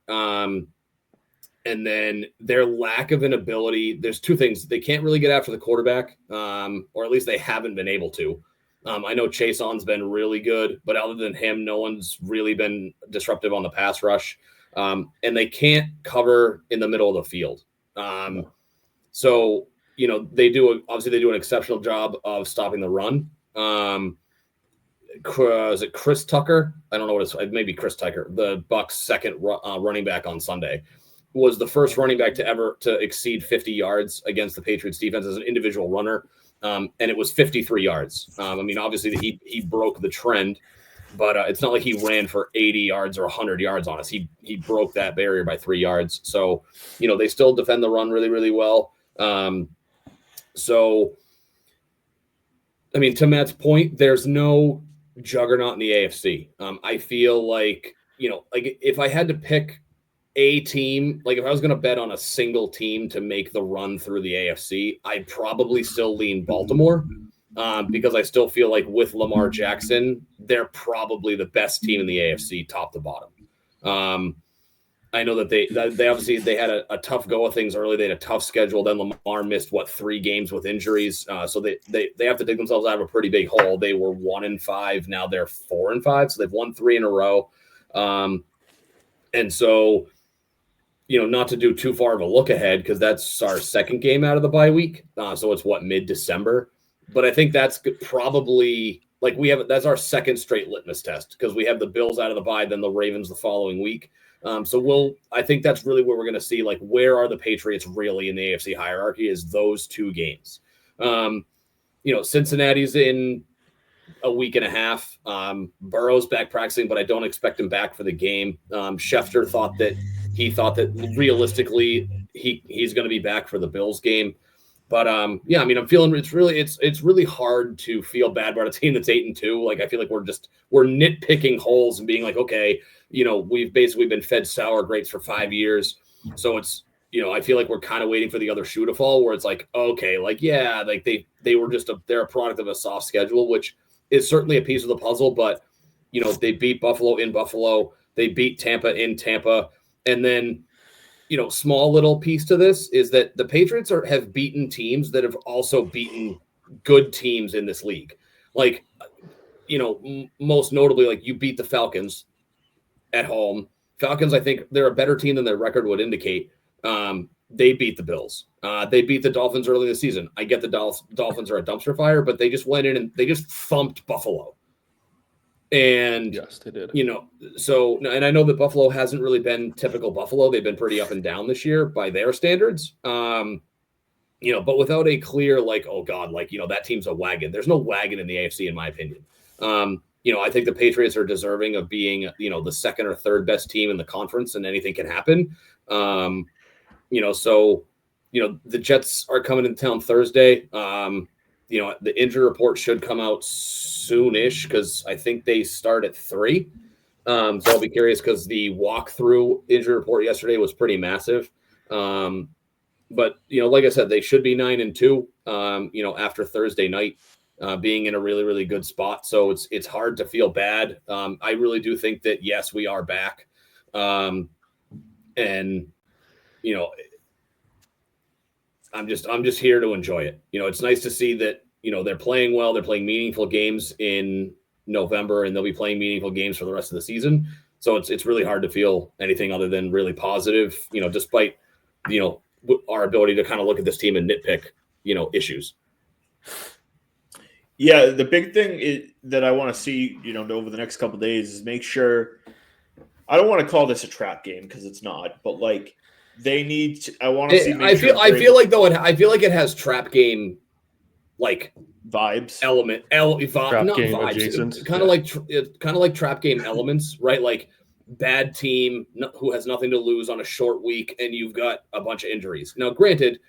and then their lack of an ability, there's 2 things. They can't really get after the quarterback, or at least they haven't been able to. I know Chaseon's been really good, but other than him, no one's really been disruptive on the pass rush. And they can't cover in the middle of the field. So, they do an exceptional job of stopping the run. Is it Chris Tucker? I don't know what it's maybe Chris Tucker, the Bucs' second running back on Sunday, was the first running back to exceed 50 yards against the Patriots defense as an individual runner. And it was 53 yards. I mean, obviously he broke the trend, but it's not like he ran for 80 yards or 100 yards on us. He broke that barrier by 3 yards. So, they still defend the run really, really well. So, I mean, to Matt's point, there's no juggernaut in the AFC. I feel like, like if I had to pick a team, like if I was going to bet on a single team to make the run through the AFC, I'd probably still lean Baltimore, because I still feel like with Lamar Jackson, they're probably the best team in the AFC, top to bottom. I know that they obviously they had a tough go of things early. They had a tough schedule. Then Lamar missed 3 games with injuries, so they have to dig themselves out of a pretty big hole. They were 1-5, now they're 4-5, so they've won 3 in a row, and so. Not to do too far of a look ahead, because that's our second game out of the bye week. So it's mid-December. But I think that's probably that's our second straight litmus test, because we have the Bills out of the bye, then the Ravens the following week. So I think that's really where we're going to see, where are the Patriots really in the AFC hierarchy, is those 2 games. Cincinnati's in a week and a half. Burrow's back practicing, but I don't expect him back for the game. Schefter thought that realistically he's going to be back for the Bills game. But I'm feeling it's really hard to feel bad about a team that's 8-2. I feel like we're nitpicking holes and being like, okay, we've basically been fed sour grapes for 5 years. So it's, I feel like we're kind of waiting for the other shoe to fall, where it's like, okay, they're a product of a soft schedule, which is certainly a piece of the puzzle. But, they beat Buffalo in Buffalo. They beat Tampa in Tampa. And then, small little piece to this is that the Patriots have beaten teams that have also beaten good teams in this league. Like, most notably, like you beat the Falcons at home. Falcons, I think they're a better team than their record would indicate. They beat the Bills. They beat the Dolphins early in the season. I get the Dolphins are a dumpster fire, but they just went in and they just thumped Buffalo. And yes, they did. And I know that Buffalo hasn't really been typical Buffalo. They've been pretty up and down this year by their standards. But without a clear, oh God, that team's a wagon. There's no wagon in the AFC, in my opinion. I think the Patriots are deserving of being, the second or third best team in the conference, and anything can happen. The Jets are coming into town Thursday. The injury report should come out soonish because I think they start at 3. So I'll be curious because the walkthrough injury report yesterday was pretty massive. But like I said, they should be 9-2. After Thursday night, being in a really, really good spot. So it's hard to feel bad. I really do think that yes, we are back. I'm just here to enjoy it. It's nice to see that they're playing well. They're playing meaningful games in November, and they'll be playing meaningful games for the rest of the season. So it's really hard to feel anything other than really positive. Despite our ability to kind of look at this team and nitpick issues. Yeah, the big thing that I want to see over the next couple of days is make sure. I don't want to call this a trap game because it's not, but they need to. I want to see. I feel like it has trap game vibes, trap game vibes, adjacent, kind of like trap game elements, right? Like bad team who has nothing to lose on a short week, and you've got a bunch of injuries. Now, granted,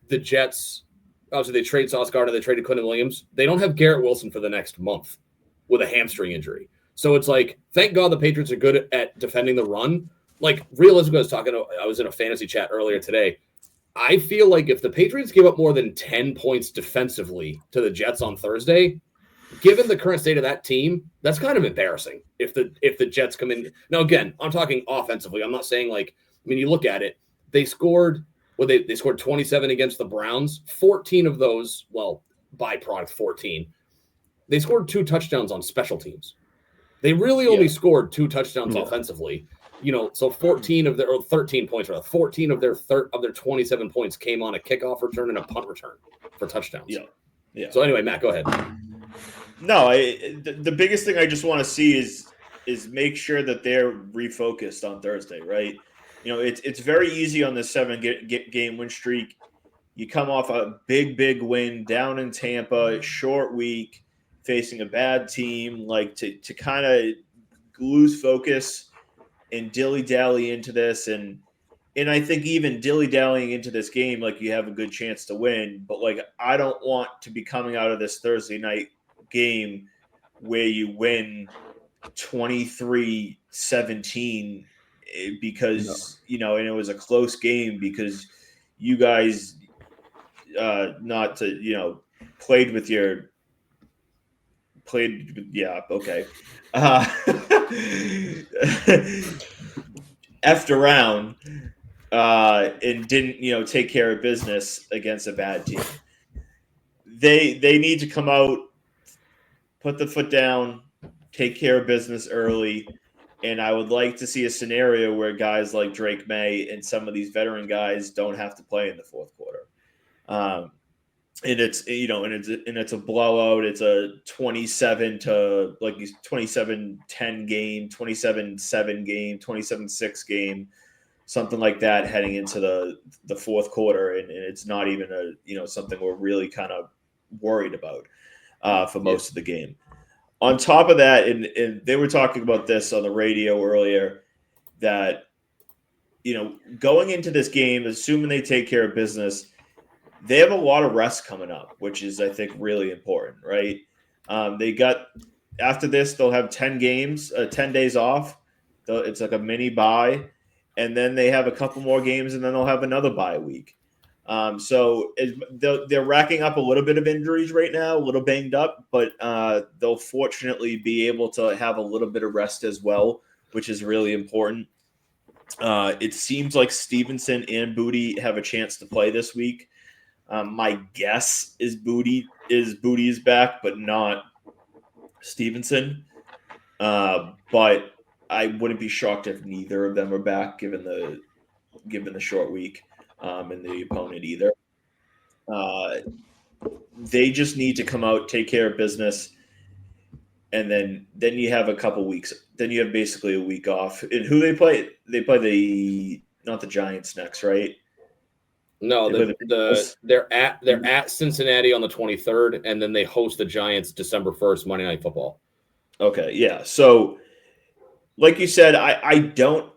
the Jets obviously they trade Sauce Gardner, they traded Quentin Williams. They don't have Garrett Wilson for the next month with a hamstring injury. So it's thank God the Patriots are good at defending the run. Realistically, I was in a fantasy chat earlier today. I feel like if the Patriots give up more than 10 points defensively to the Jets on Thursday, given the current state of that team, that's kind of embarrassing. If the Jets come in now, again, I'm talking offensively. I'm not saying you look at it, they scored. Well, they scored 27 against the Browns. 14 of those, byproduct 14. They scored 2 touchdowns on special teams. They really only scored 2 touchdowns offensively. So 14 of their 13 points, rather 14 of their 27 points came on a kickoff return and a punt return for touchdowns. Yeah. So anyway, Matt, go ahead. No, the biggest thing I just want to see is make sure that they're refocused on Thursday, right? It's very easy on this 7-game win streak. You come off a big win down in Tampa, short week, facing a bad team, to kind of lose focus and dilly-dally into this. And I think even dilly-dallying into this game, you have a good chance to win. But, I don't want to be coming out of this Thursday night game where you win 23-17 because, and it was a close game because you guys effed around and didn't, take care of business against a bad team. They need to come out, put the foot down, take care of business early. And I would like to see a scenario where guys like Drake May and some of these veteran guys don't have to play in the fourth quarter. And it's a blowout. It's a 27-10 game, 27-7 game, 27-6 game, something like that heading into the fourth quarter. And it's not even something we're really kind of worried about for most of the game. On top of that, and they were talking about this on the radio earlier, that, going into this game, assuming they take care of business, they have a lot of rest coming up, which is, I think, really important, right? After this, they'll have 10 days off. It's like a mini bye. And then they have a couple more games, and then they'll have another bye week. So they're racking up a little bit of injuries right now, a little banged up, but they'll fortunately be able to have a little bit of rest as well, which is really important. It seems like Stevenson and Booty have a chance to play this week. My guess is Booty is back, but not Stevenson. But I wouldn't be shocked if neither of them are back, given the short week, and the opponent either. They just need to come out, take care of business, and then you have a couple weeks. Then you have basically a week off. And who they play? They play not the Giants next, right? No, they're at Cincinnati on the 23rd, and then they host the Giants December 1st, Monday Night Football. Okay, yeah. So, like you said, I don't.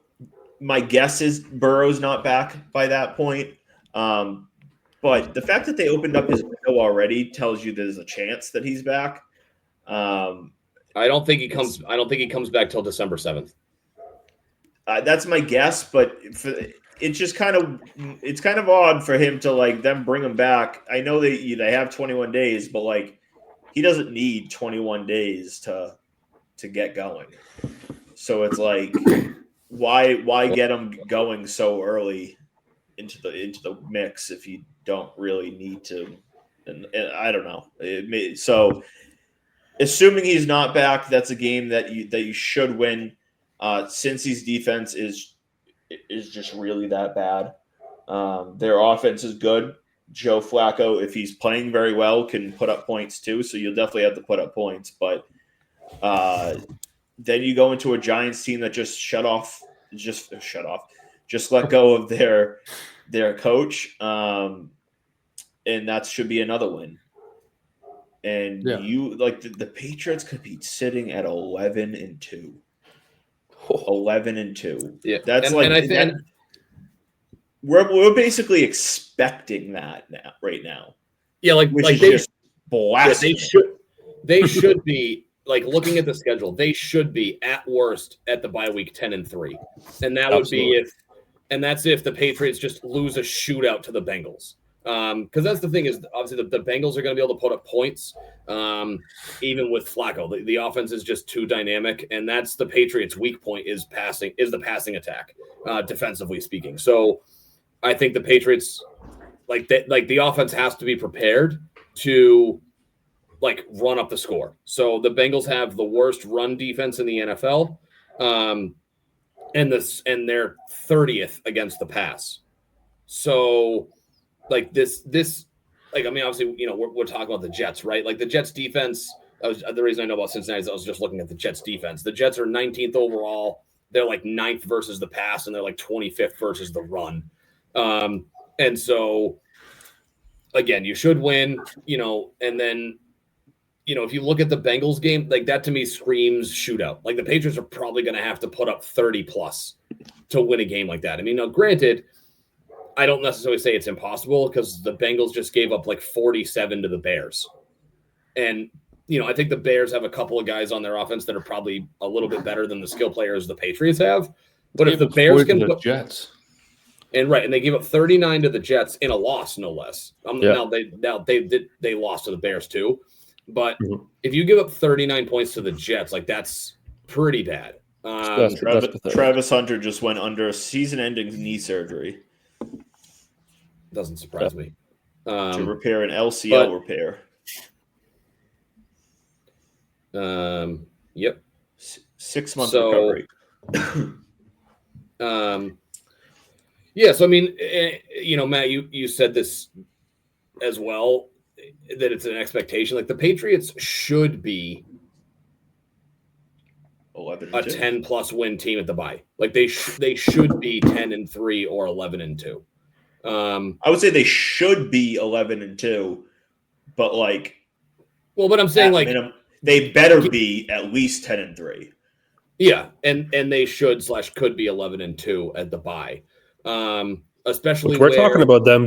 My guess is Burrow's not back by that point. But the fact that they opened up his window already tells you there's a chance that he's back. I don't think he comes back till December 7th. That's my guess, but it's kind of odd for him to them bring him back. I know they have 21 days, but he doesn't need 21 days to get going. So it's why get him going so early into the mix if you don't really need to? And I don't know. So assuming he's not back, that's a game that you should win. Cincy's defense is just really that bad. Their offense is good. Joe Flacco, if he's playing very well, can put up points too. So you'll definitely have to put up points. But then you go into a Giants team that just let go of their coach, and that should be another win. And the Patriots could be sitting at 11-2. 11-2. Yeah, that's we're basically expecting that now, right now. Yeah, which is just blasphemy. They should be looking at the schedule. They should be at worst at the bye week 10-3, and that would be that's if the Patriots just lose a shootout to the Bengals. Because that's the thing is obviously the Bengals are going to be able to put up points, even with Flacco. The offense is just too dynamic, and that's the Patriots' weak point is the passing attack, defensively speaking. So I think the Patriots the offense has to be prepared to run up the score. So the Bengals have the worst run defense in the NFL, and they're 30th against the pass. So obviously, we're talking about the Jets, right? The Jets defense, the reason I know about Cincinnati is I was just looking at the Jets defense. The Jets are 19th overall. They're 9th versus the pass, and they're 25th versus the run. And so, again, you should win, and then, if you look at the Bengals game, that to me screams shootout. The Patriots are probably going to have to put up 30+ to win a game like that. I mean, now granted, I don't necessarily say it's impossible because the Bengals just gave up 47 to the Bears. And, I think the Bears have a couple of guys on their offense that are probably a little bit better than the skill players the Patriots have. But if the Bears can put Jets. And they gave up 39 to the Jets in a loss, no less. Now they lost to the Bears too. But if you give up 39 points to the Jets, that's pretty bad. Travis Hunter just went under season-ending knee surgery. Doesn't surprise me. To repair an LCL repair. Yep. 6 months recovery. Yeah, so I mean, Matt, you said this as well, that it's an expectation. The Patriots should be 11-2. A 10+ win team at the bye. They should be 10-3 or 11-2. I would say they should be 11-2, but but I'm saying minimum, they better be at least 10-3. Yeah, and they should / could be 11-2 at the bye. Especially we're talking about them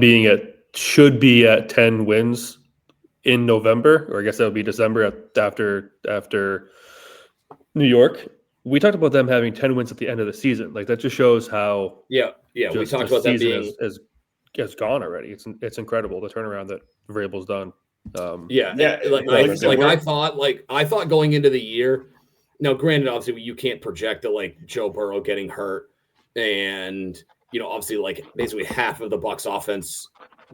should be at 10 wins in November, or I guess that would be December after New York. We talked about them having 10 wins at the end of the season. That just shows how we talked about that being has gone already. It's incredible the turnaround that Vrabel's done. I thought going into the year. Now, granted, obviously you can't project that Joe Burrow getting hurt, and obviously basically half of the Bucs offense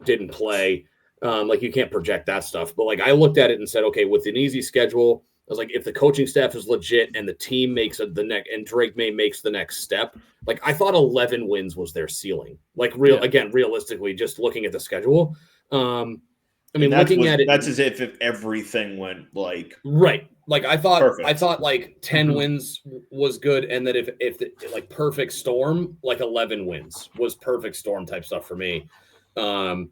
didn't play. You can't project that stuff. But I looked at it and said, okay, with an easy schedule I was like, if the coaching staff is legit and the team makes and Drake May makes the next step, like I thought 11 wins was their ceiling. Like realistically, just looking at the schedule. I mean, that's as if everything went like right. Like I thought perfect. like 10 wins was good, and that if like perfect storm, like 11 wins was perfect storm type stuff for me. Again,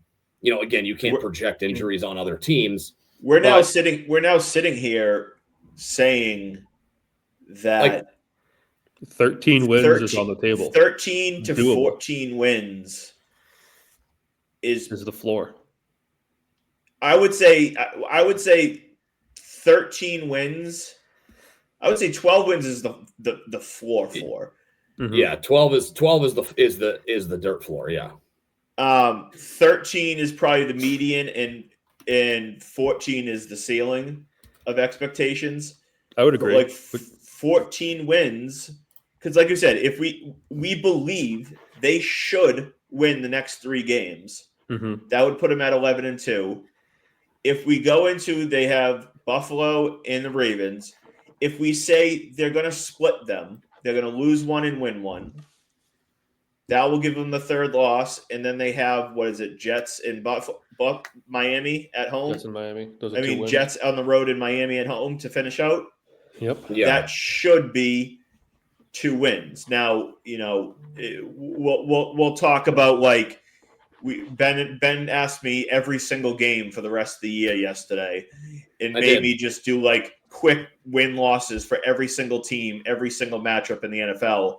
you can't project injuries on other teams. We're now sitting here saying that like 13 wins is on the table. 13 to doable. 14 wins is the floor. I would say 13 wins. I would say 12 wins is the floor. Mm-hmm. Yeah, 12 is the dirt floor. Yeah. 13 is probably the median, and 14 is the ceiling of expectations. I would agree. But like 14 wins, because like you said, if we believe they should win the next 3 games, that would put them at 11-2. If we go into they have Buffalo and the Ravens, if we say they're going to split them, they're going to lose one and win one, that will give them the 3rd loss, and then they have Jets and Miami at home. Jets in Miami. Those are 2 wins. Jets on the road and Miami at home to finish out. Yep. Yeah. That should be 2 wins. Now, we'll talk about like Ben asked me every single game for the rest of the year yesterday, and made me just do like quick win losses for every single team, every single matchup in the NFL.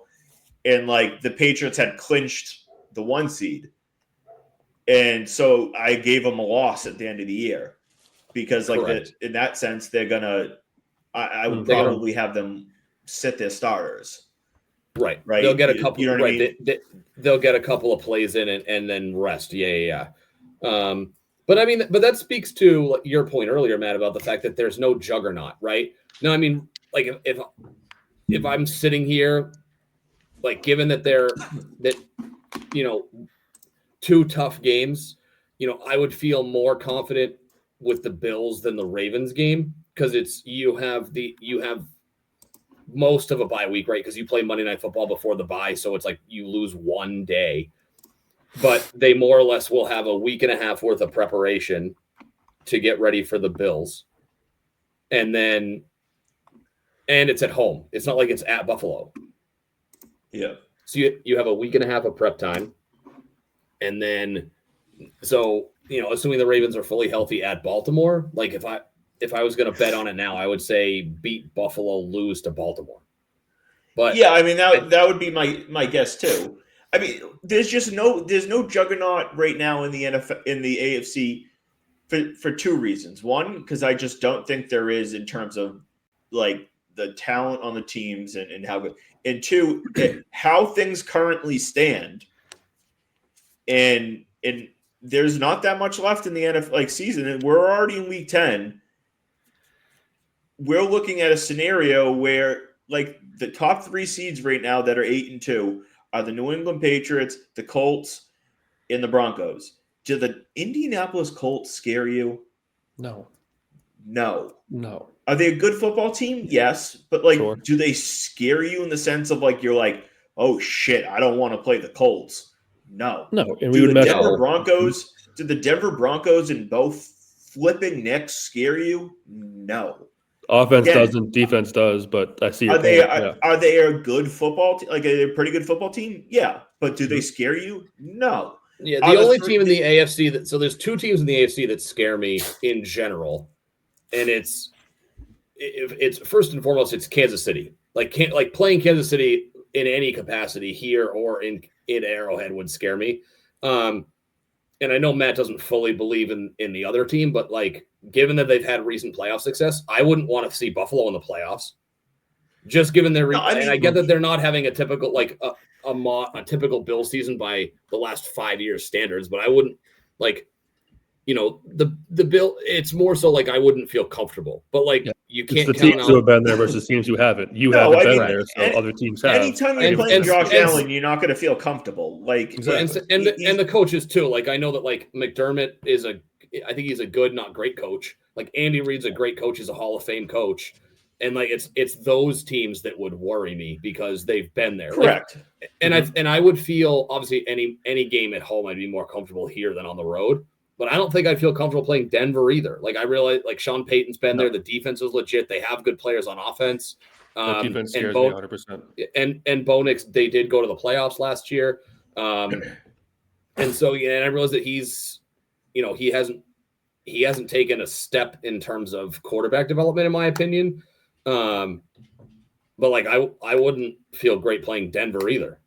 And like the Patriots had clinched the 1 seed. And so I gave them a loss at the end of the year because in that sense, they're going to, I would probably have them sit their starters. Right. Right. They'll get a couple. You know what I mean? They'll get a couple of plays in and then rest. Yeah. But I mean, that speaks to your point earlier, Matt, about the fact that there's no juggernaut, right? No, I mean, like if I'm sitting here, like given that 2 tough games, I would feel more confident with the Bills than the Ravens game because you have most of a bye week, right? Because you play Monday Night Football before the bye, so it's like you lose 1 day. But they more or less will have a week and a half worth of preparation to get ready for the Bills. And it's at home. It's not like it's at Buffalo. Yeah. So you have a week and a half of prep time. And then, assuming the Ravens are fully healthy at Baltimore, like if I was going to bet on it now, I would say beat Buffalo, lose to Baltimore. But yeah, I mean that would be my guess too. I mean, there's no juggernaut right now in the NFL, in the AFC for 2 reasons. One, because I just don't think there is in terms of like the talent on the teams and how good. And 2, how things currently stand. And there's not that much left in the NFL season, and we're already in week 10. We're looking at a scenario where like the top 3 seeds right now that are 8-2 are the New England Patriots, the Colts, and the Broncos. Do the Indianapolis Colts scare you? No. Are they a good football team? Yes. But do they scare you in the sense of like, you're like, oh shit, I don't want to play the Colts? No. And we would Did the Denver Broncos and both flipping Knicks scare you? No. Offense doesn't, defense does, but I see. Are they a good football team? Like are they a pretty good football team? Yeah. But do they scare you? No. Yeah, the only team in the AFC so there's 2 teams in the AFC that scare me in general. And it's first and foremost, it's Kansas City. Like playing Kansas City in any capacity here or in Arrowhead would scare me. And I know Matt doesn't fully believe in the other team, but like given that they've had recent playoff success, I wouldn't want to see Buffalo in the playoffs. Just given their and I get that they're not having a typical a typical Bill season by the last 5 years standards, but I wouldn't the Bill. It's more so like I wouldn't feel comfortable, but you can't. It's the teams who have been there versus teams who haven't. Haven't been there, so other teams have. Anytime you're playing Josh Allen, you're not going to feel comfortable. Exactly. And the coaches too. Like I know that McDermott I think he's a good, not great coach. Like Andy Reid's a great coach. He's a Hall of Fame coach. And like it's those teams that would worry me because they've been there. Correct. Like, and I would feel obviously any game at home I'd be more comfortable here than on the road. But I don't think I'd feel comfortable playing Denver either. Like I realize like Sean Payton's been there. The defense is legit. They have good players on offense. That defense scares me 100%. And Bo Nix, they did go to the playoffs last year. And so and I realize that he's, he hasn't taken a step in terms of quarterback development, in my opinion. But like I wouldn't feel great playing Denver either.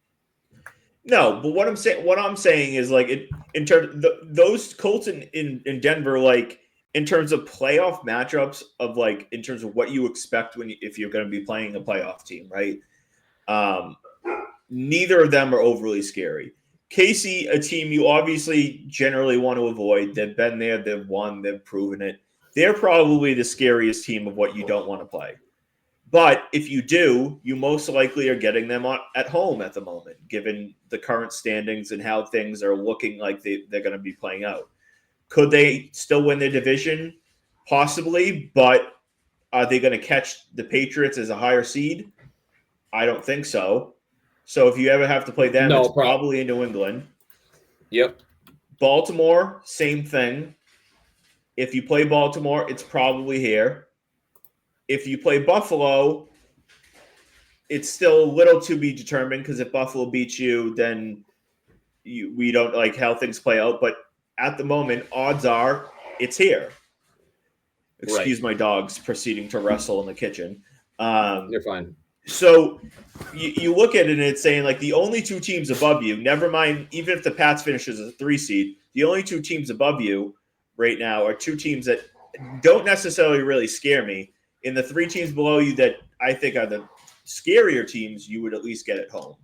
No, but what I'm saying is like in terms of those Colts in Denver, like in terms of playoff matchups of like in terms of what you expect if you're going to be playing a playoff team, right? Neither of them are overly scary. KC, a team you obviously generally want to avoid. They've been there, they've won, they've proven it. They're probably the scariest team of what you don't want to play. But if you do, you most likely are getting them at home at the moment, given the current standings and how things are looking like they're going to be playing out. Could they still win their division? Possibly, but are they going to catch the Patriots as a higher seed? I don't think so. So if you ever have to play them, it's probably in New England. Yep. Baltimore, same thing. If you play Baltimore, it's probably here. If you play Buffalo, it's still a little to be determined because if Buffalo beats you, then we don't like how things play out. But at the moment, odds are it's here. Excuse my dogs proceeding to wrestle in the kitchen. You're fine. So you look at it and it's saying like the only two teams above you, never mind, even if the Pats finishes as a 3 seed, the only two teams above you right now are two teams that don't necessarily really scare me. In the 3 teams below you that I think are the scarier teams, you would at least get at home.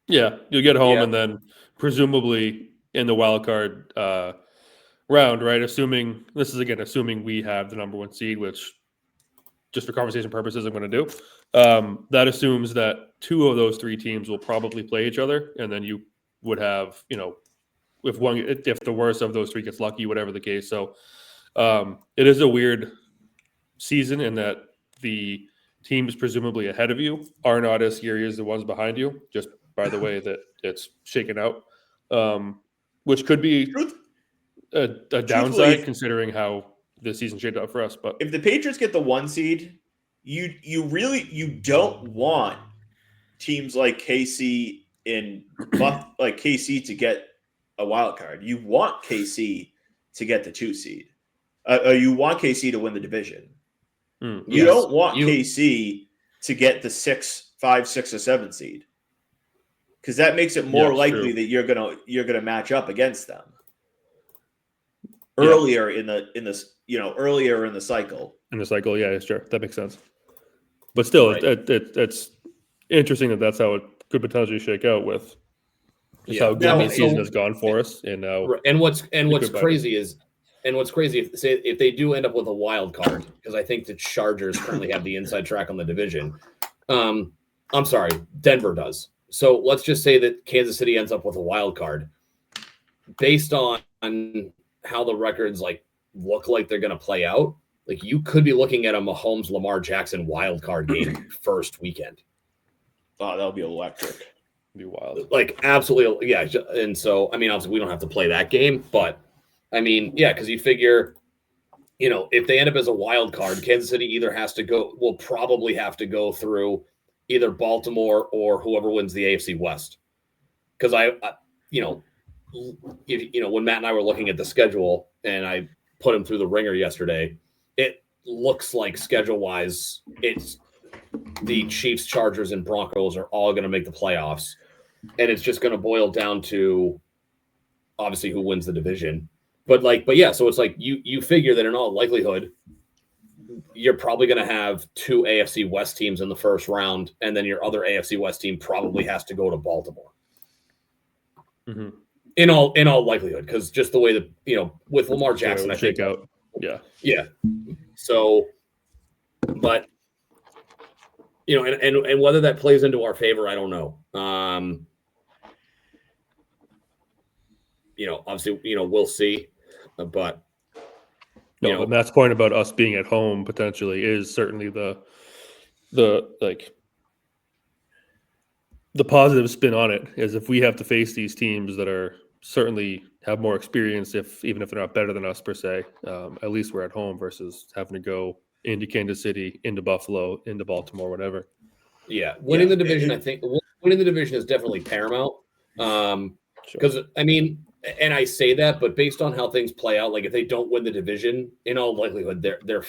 Yeah, you'll get home and then presumably in the wild card round, right? Assuming we have the number 1 seed, which just for conversation purposes, I'm going to do. That assumes that 2 of those 3 teams will probably play each other, and then you would have, if the worst of those 3 gets lucky, whatever the case. So it is a weird season in that the teams presumably ahead of you are not as scary as the ones behind you, just by the way that it's shaken out, which could be a downside considering how the season shaped out for us. But if the Patriots get the 1 seed, you don't want teams like KC KC to get a wild card. You want KC to get the 2 seed. You want KC to win the division. You don't want KC to get the 5, 6, or 7 seed because that makes it more likely that you're gonna match up against them earlier in the cycle. In the cycle, yeah, sure, that makes sense. But still, it's interesting that's how it could potentially shake out with how good the season has gone for us. And now, what's crazy is if they do end up with a wild card, because I think the Chargers currently have the inside track on the division. I'm sorry, Denver does. So let's just say that Kansas City ends up with a wild card, based on how the records look like they're going to play out. Like you could be looking at a Mahomes Lamar Jackson wild card game first weekend. Oh, that'll be electric. It'd be wild. Like absolutely, yeah. And so I mean, obviously we don't have to play that game, but I mean, yeah, because you figure, if they end up as a wild card, Kansas City will probably have to go through either Baltimore or whoever wins the AFC West. Because when Matt and I were looking at the schedule and I put him through the ringer yesterday, it looks like schedule-wise, it's the Chiefs, Chargers, and Broncos are all going to make the playoffs. And it's just going to boil down to obviously who wins the division. But yeah, so it's like you figure that in all likelihood, you're probably going to have 2 AFC West teams in the first round, and then your other AFC West team probably has to go to Baltimore. Mm-hmm. In all likelihood, because just the way that with Lamar Jackson, I think out. Yeah. So, but and whether that plays into our favor, I don't know. Obviously, we'll see. But No, but Matt's point about us being at home potentially is certainly the positive spin on it is if we have to face these teams that are certainly have more experience, even if they're not better than us per se, at least we're at home versus having to go into Kansas City, into Buffalo, into Baltimore, whatever. Yeah, winning the division, I think winning the division is definitely paramount. Because I mean, and I say that, but based on how things play out, like if they don't win the division, in all likelihood, they're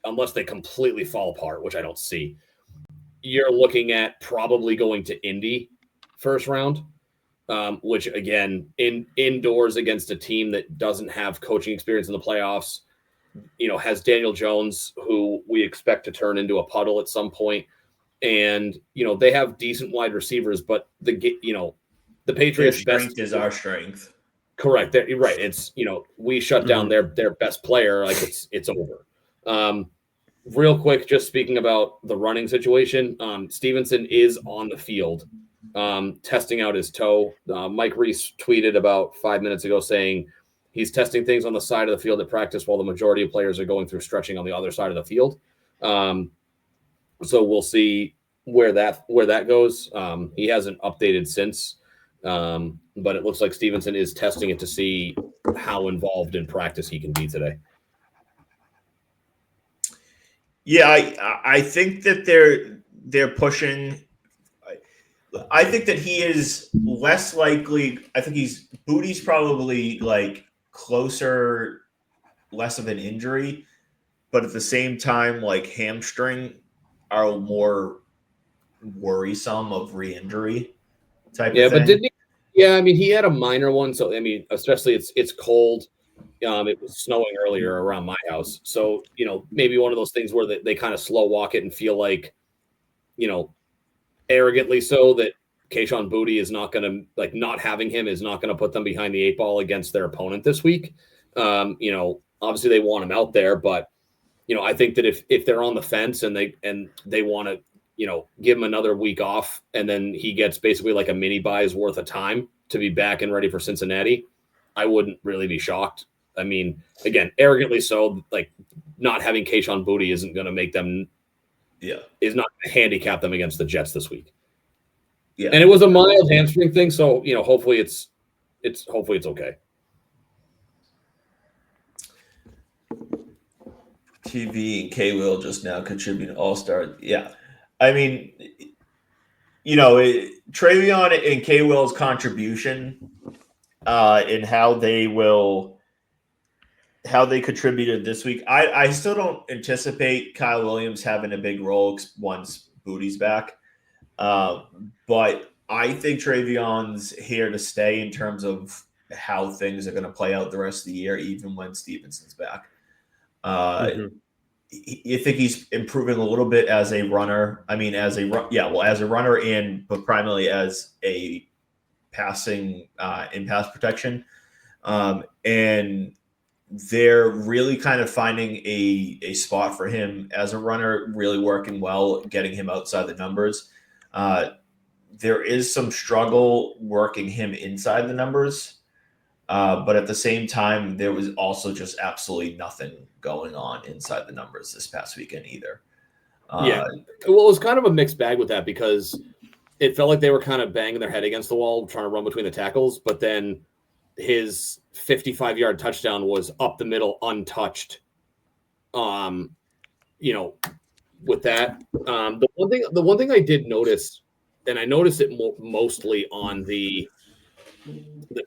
unless they completely fall apart, which I don't see, you're looking at probably going to Indy first round, which again, indoors against a team that doesn't have coaching experience in the playoffs, has Daniel Jones, who we expect to turn into a puddle at some point. And, they have decent wide receivers, but the Patriots' strength is our strength. Correct. Right. It's, we shut down their best player. Like it's over. Real quick, just speaking about the running situation, Stevenson is on the field testing out his toe. Mike Reese tweeted about 5 minutes ago saying he's testing things on the side of the field at practice while the majority of players are going through stretching on the other side of the field. So we'll see where that goes. He hasn't updated since, but it looks like Stevenson is testing it to see how involved in practice he can be today. Yeah, I think that they're pushing. I think that he is less likely. I think Booty's probably like closer, less of an injury, but at the same time, like hamstring are more worrisome of re-injury type of thing. But didn't he? Yeah, I mean, he had a minor one. So, I mean, especially it's cold. It was snowing earlier around my house. So, maybe one of those things where they kind of slow walk it and feel like, arrogantly so that Kayshon Boutte is not going to, like, not having him is not going to put them behind the 8 ball against their opponent this week. Obviously they want him out there, but, I think that if they're on the fence and they want to, give him another week off and then he gets basically like a mini bye's worth of time to be back and ready for Cincinnati, I wouldn't really be shocked. I mean, again, arrogantly so, like not having Kayshon Boutte isn't going to make them, is not going to handicap them against the Jets this week. Yeah, and it was a mild hamstring thing, so hopefully it's okay. TV and K-Will just now contributing All-Star. Yeah. I mean, Travion and K-Will's contribution in how they contributed this week. I still don't anticipate Kyle Williams having a big role once Boutte's back. But I think Travion's here to stay in terms of how things are going to play out the rest of the year, even when Stevenson's back. You think he's improving a little bit as a runner? I mean, as a runner but primarily as a passing in pass protection. And they're really kind of finding a spot for him as a runner, really working well, getting him outside the numbers. There is some struggle working him inside the numbers. But at the same time, there was also just absolutely nothing going on inside the numbers this past weekend either. Well, it was kind of a mixed bag with that because it felt like they were kind of banging their head against the wall, trying to run between the tackles. But then his 55-yard touchdown was up the middle, untouched. With that, the one thing I did notice, and I noticed it mostly on the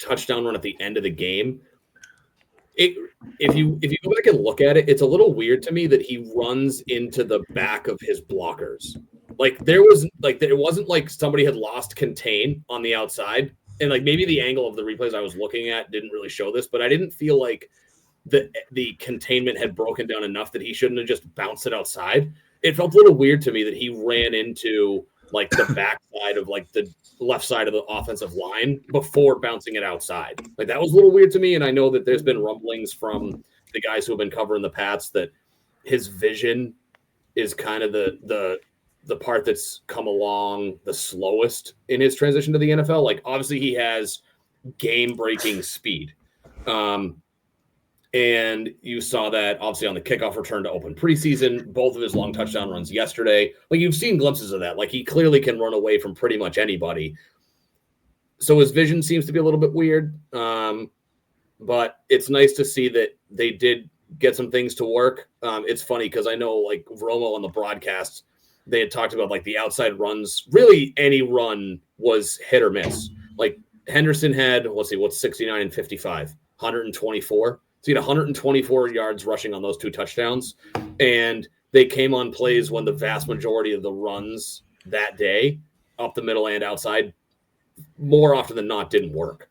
touchdown run at the end of the game. If you go back and look at it, it's a little weird to me that he runs into the back of his blockers. Like it wasn't like somebody had lost contain on the outside, and like maybe the angle of the replays I was looking at didn't really show this, but I didn't feel like the containment had broken down enough that he shouldn't have just bounced it outside. It felt a little weird to me that he ran into like the backside of like the left side of the offensive line before bouncing it outside. Like that was a little weird to me. And I know that there's been rumblings from the guys who have been covering the Pats that his vision is kind of the part that's come along the slowest in his transition to the NFL. Like obviously he has game breaking speed. And you saw that obviously on the kickoff return to open preseason, both of his long touchdown runs yesterday. Like you've seen glimpses of that. Like he clearly can run away from pretty much anybody. So his vision seems to be a little bit weird. But it's nice to see that they did get some things to work. It's funny because I know like Romo on the broadcast, they had talked about like the outside runs. Really, any run was hit or miss. Like Henderson had, let's see, what's 69 and 55? 124. So he had 124 yards rushing on those 2 touchdowns. And they came on plays when the vast majority of the runs that day, up the middle and outside, more often than not, didn't work.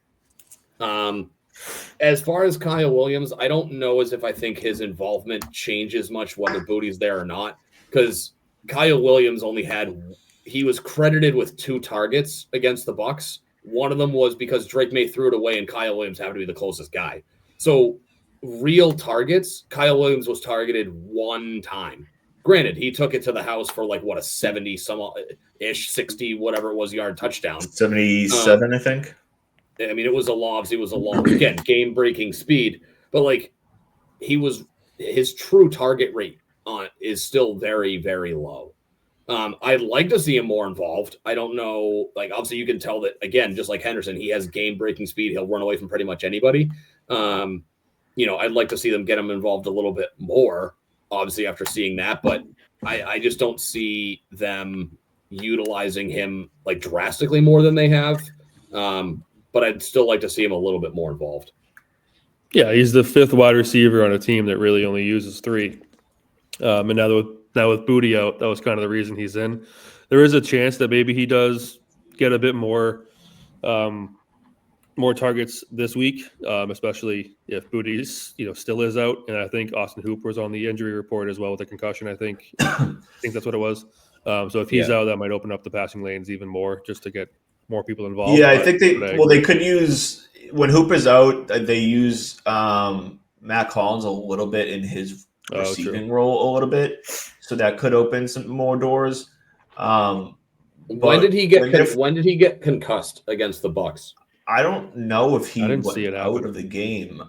As far as Kyle Williams, I don't know as if I think his involvement changes much whether Booty's there or not, because Kyle Williams he was credited with 2 targets against the Bucs. One of them was because Drake May threw it away and Kyle Williams happened to be the closest guy. So real targets, Kyle Williams was targeted 1 time. Granted, he took it to the house for like, what, a 70 some ish, 60, whatever it was, yard touchdown. 77, I think. I mean, it was a long, again, game-breaking speed, but like his true target rate on is still very, very low. I'd like to see him more involved. I don't know, like obviously you can tell that again, just like Henderson, he has game-breaking speed. He'll run away from pretty much anybody. I'd like to see them get him involved a little bit more, obviously after seeing that, but I just don't see them utilizing him like drastically more than they have. But I'd still like to see him a little bit more involved. Yeah, he's the 5th wide receiver on a team that really only uses 3. And now with Booty out, that was kind of the reason he's in. There is a chance that maybe he does get a bit more targets this week, especially if Booty's still is out. And I think Austin Hooper's on the injury report as well with a concussion. I think that's what it was. So if he's out, that might open up the passing lanes even more just to get more people involved. Yeah, I think they could use when Hooper's out. They use Matt Collins a little bit in his receiving role a little bit, so that could open some more doors. When did he get concussed against the Bucs? I don't know if he went see it out of the game.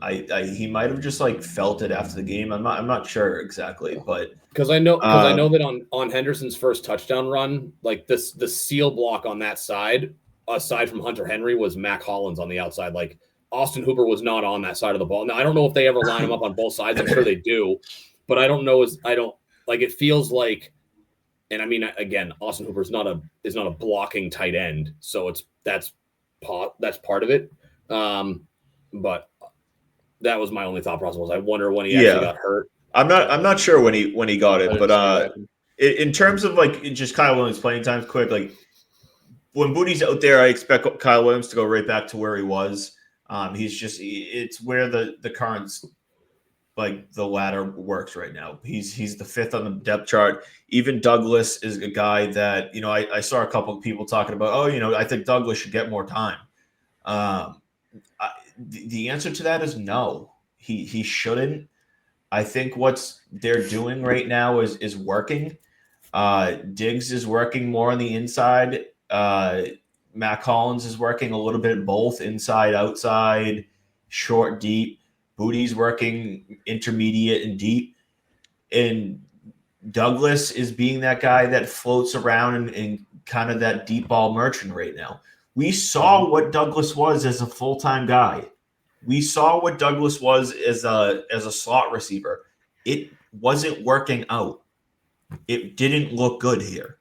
He might have just like felt it after the game. I'm not sure exactly, but because I know that on Henderson's first touchdown run, like the seal block on that side, aside from Hunter Henry, was Mac Hollins on the outside. Like Austin Hooper was not on that side of the ball. Now I don't know if they ever line him up on both sides. I'm sure they do, but I don't know. It feels like, and I mean again, Austin Hooper is not a blocking tight end, so that's part of it. But that was my only thought process. Was I wonder when he actually got hurt. I'm not sure when he got it, but in terms of like just Kyle Williams playing times quick, like when Booty's out there, I expect Kyle Williams to go right back to where he was. It's where the currents, like the ladder works right now. He's the 5th on the depth chart. Even Douglas is a guy that, I saw a couple of people talking about, I think Douglas should get more time. The answer to that is no, he shouldn't. I think what they're doing right now is working. Diggs is working more on the inside. Matt Collins is working a little bit both inside, outside, short, deep. Booty's working intermediate and deep. And Douglas is being that guy that floats around and kind of that deep ball merchant right now. We saw what Douglas was as a full-time guy. We saw what Douglas was as a slot receiver. It wasn't working out. It didn't look good here.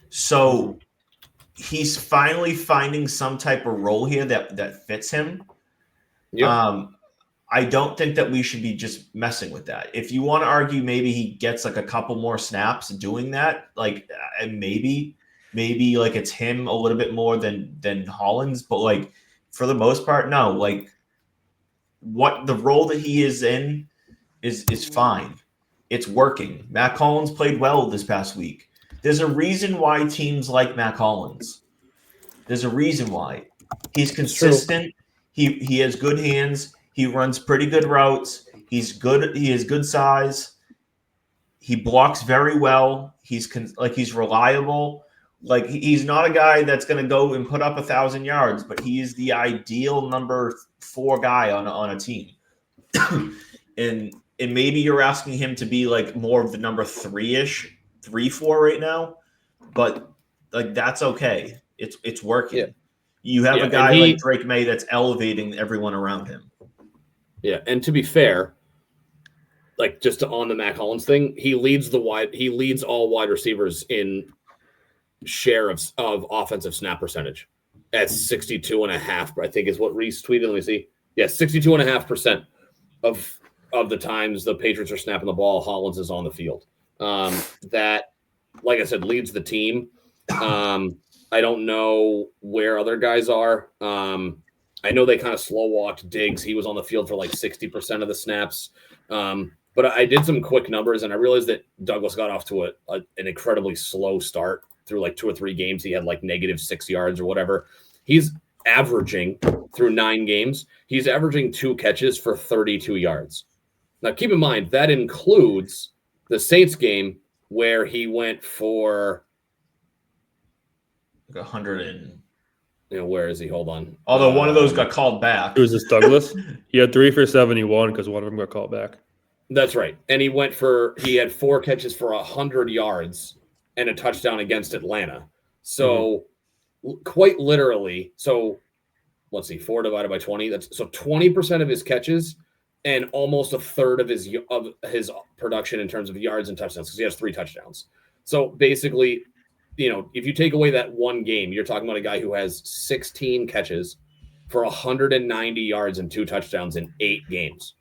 So he's finally finding some type of role here that fits him. Yep. I don't think that we should be just messing with that. If you want to argue maybe he gets like a couple more snaps doing that, like maybe like it's him a little bit more than Hollins, but like for the most part, no. Like what the role that he is in is fine. It's working. Matt Collins played well this past week. There's a reason why teams like Matt Collins. There's a reason why. He's consistent. He has good hands. He runs pretty good routes. He's good. He has good size. He blocks very well. He's reliable. Like he's not a guy that's going to go and put up 1,000 yards, but he is the ideal number 4 guy on a team. and maybe you're asking him to be like more of the number 3-ish, 3-4 right now, but like that's okay. It's working. Yeah. You have Yeah, a guy like Drake May that's elevating everyone around him. Yeah, and to be fair, like just on the Mac Hollins thing, he leads all wide receivers in share of offensive snap percentage at 62.5%, I think is what Reese tweeted. Let me see. Yeah, 62.5% of the times the Patriots are snapping the ball, Hollins is on the field. That, like I said, leads the team. I don't know where other guys are. I know they kind of slow walked Diggs. He was on the field for like 60% of the snaps. But I did some quick numbers, and I realized that Douglas got off to an incredibly slow start through like 2 or 3 games. He had like -6 yards or whatever. He's averaging through 9 games. He's averaging 2 catches for 32 yards. Now, keep in mind, that includes the Saints game where he went for like 100 and... where is he? Hold on. Although one of those got called back. It was this Douglas. He had 3 for 71 because one of them got called back. That's right. And he had 4 catches for 100 yards and a touchdown against Atlanta. So quite literally, so let's see, 4 divided by 20. That's so 20% of his catches and almost a third of his production in terms of yards and touchdowns, because he has 3 touchdowns. So basically, if you take away that one game, you're talking about a guy who has 16 catches for 190 yards and 2 touchdowns in 8 games.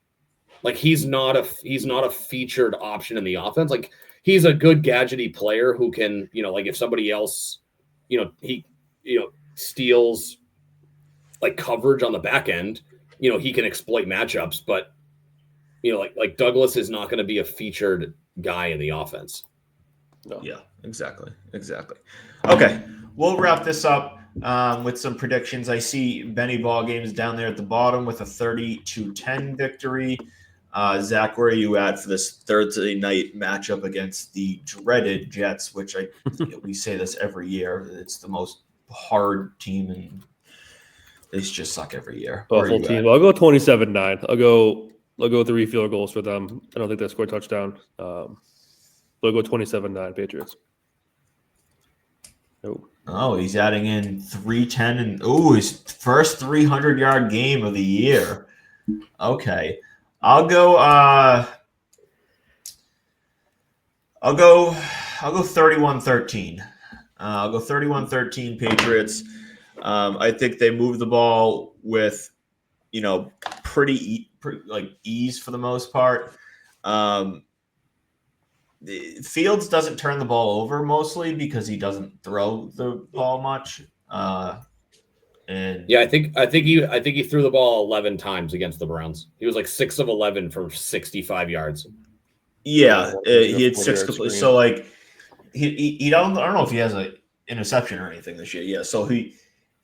Like he's not a featured option in the offense. Like he's a good gadgety player who can, like if somebody else, he steals like coverage on the back end, he can exploit matchups, but like Douglas is not going to be a featured guy in the offense. No. Yeah, exactly. Okay, we'll wrap this up with some predictions. I see Benny Ballgames down there at the bottom with a 30-10 victory. Zach, where are you at for this Thursday night matchup against the dreaded Jets, which we say this every year. It's the most hard team, and they just suck every year. Awful team. I'll go 27-9. I'll go 3 field goals for them. I don't think they scored a touchdown. I'll go 27-9 Patriots. Oh, he's adding in 310 and his first 300-yard game of the year. Okay. I'll go 31-13. I'll go 31-13 Patriots. I think they move the ball with, pretty like ease for the most part. Fields doesn't turn the ball over mostly because he doesn't throw the ball much. And yeah, I think he threw the ball 11 times against the Browns. He was like 6 of 11 for 65 yards. Yeah, he had 6 complete. So like he I don't know if he has an interception or anything this year. Yeah, so he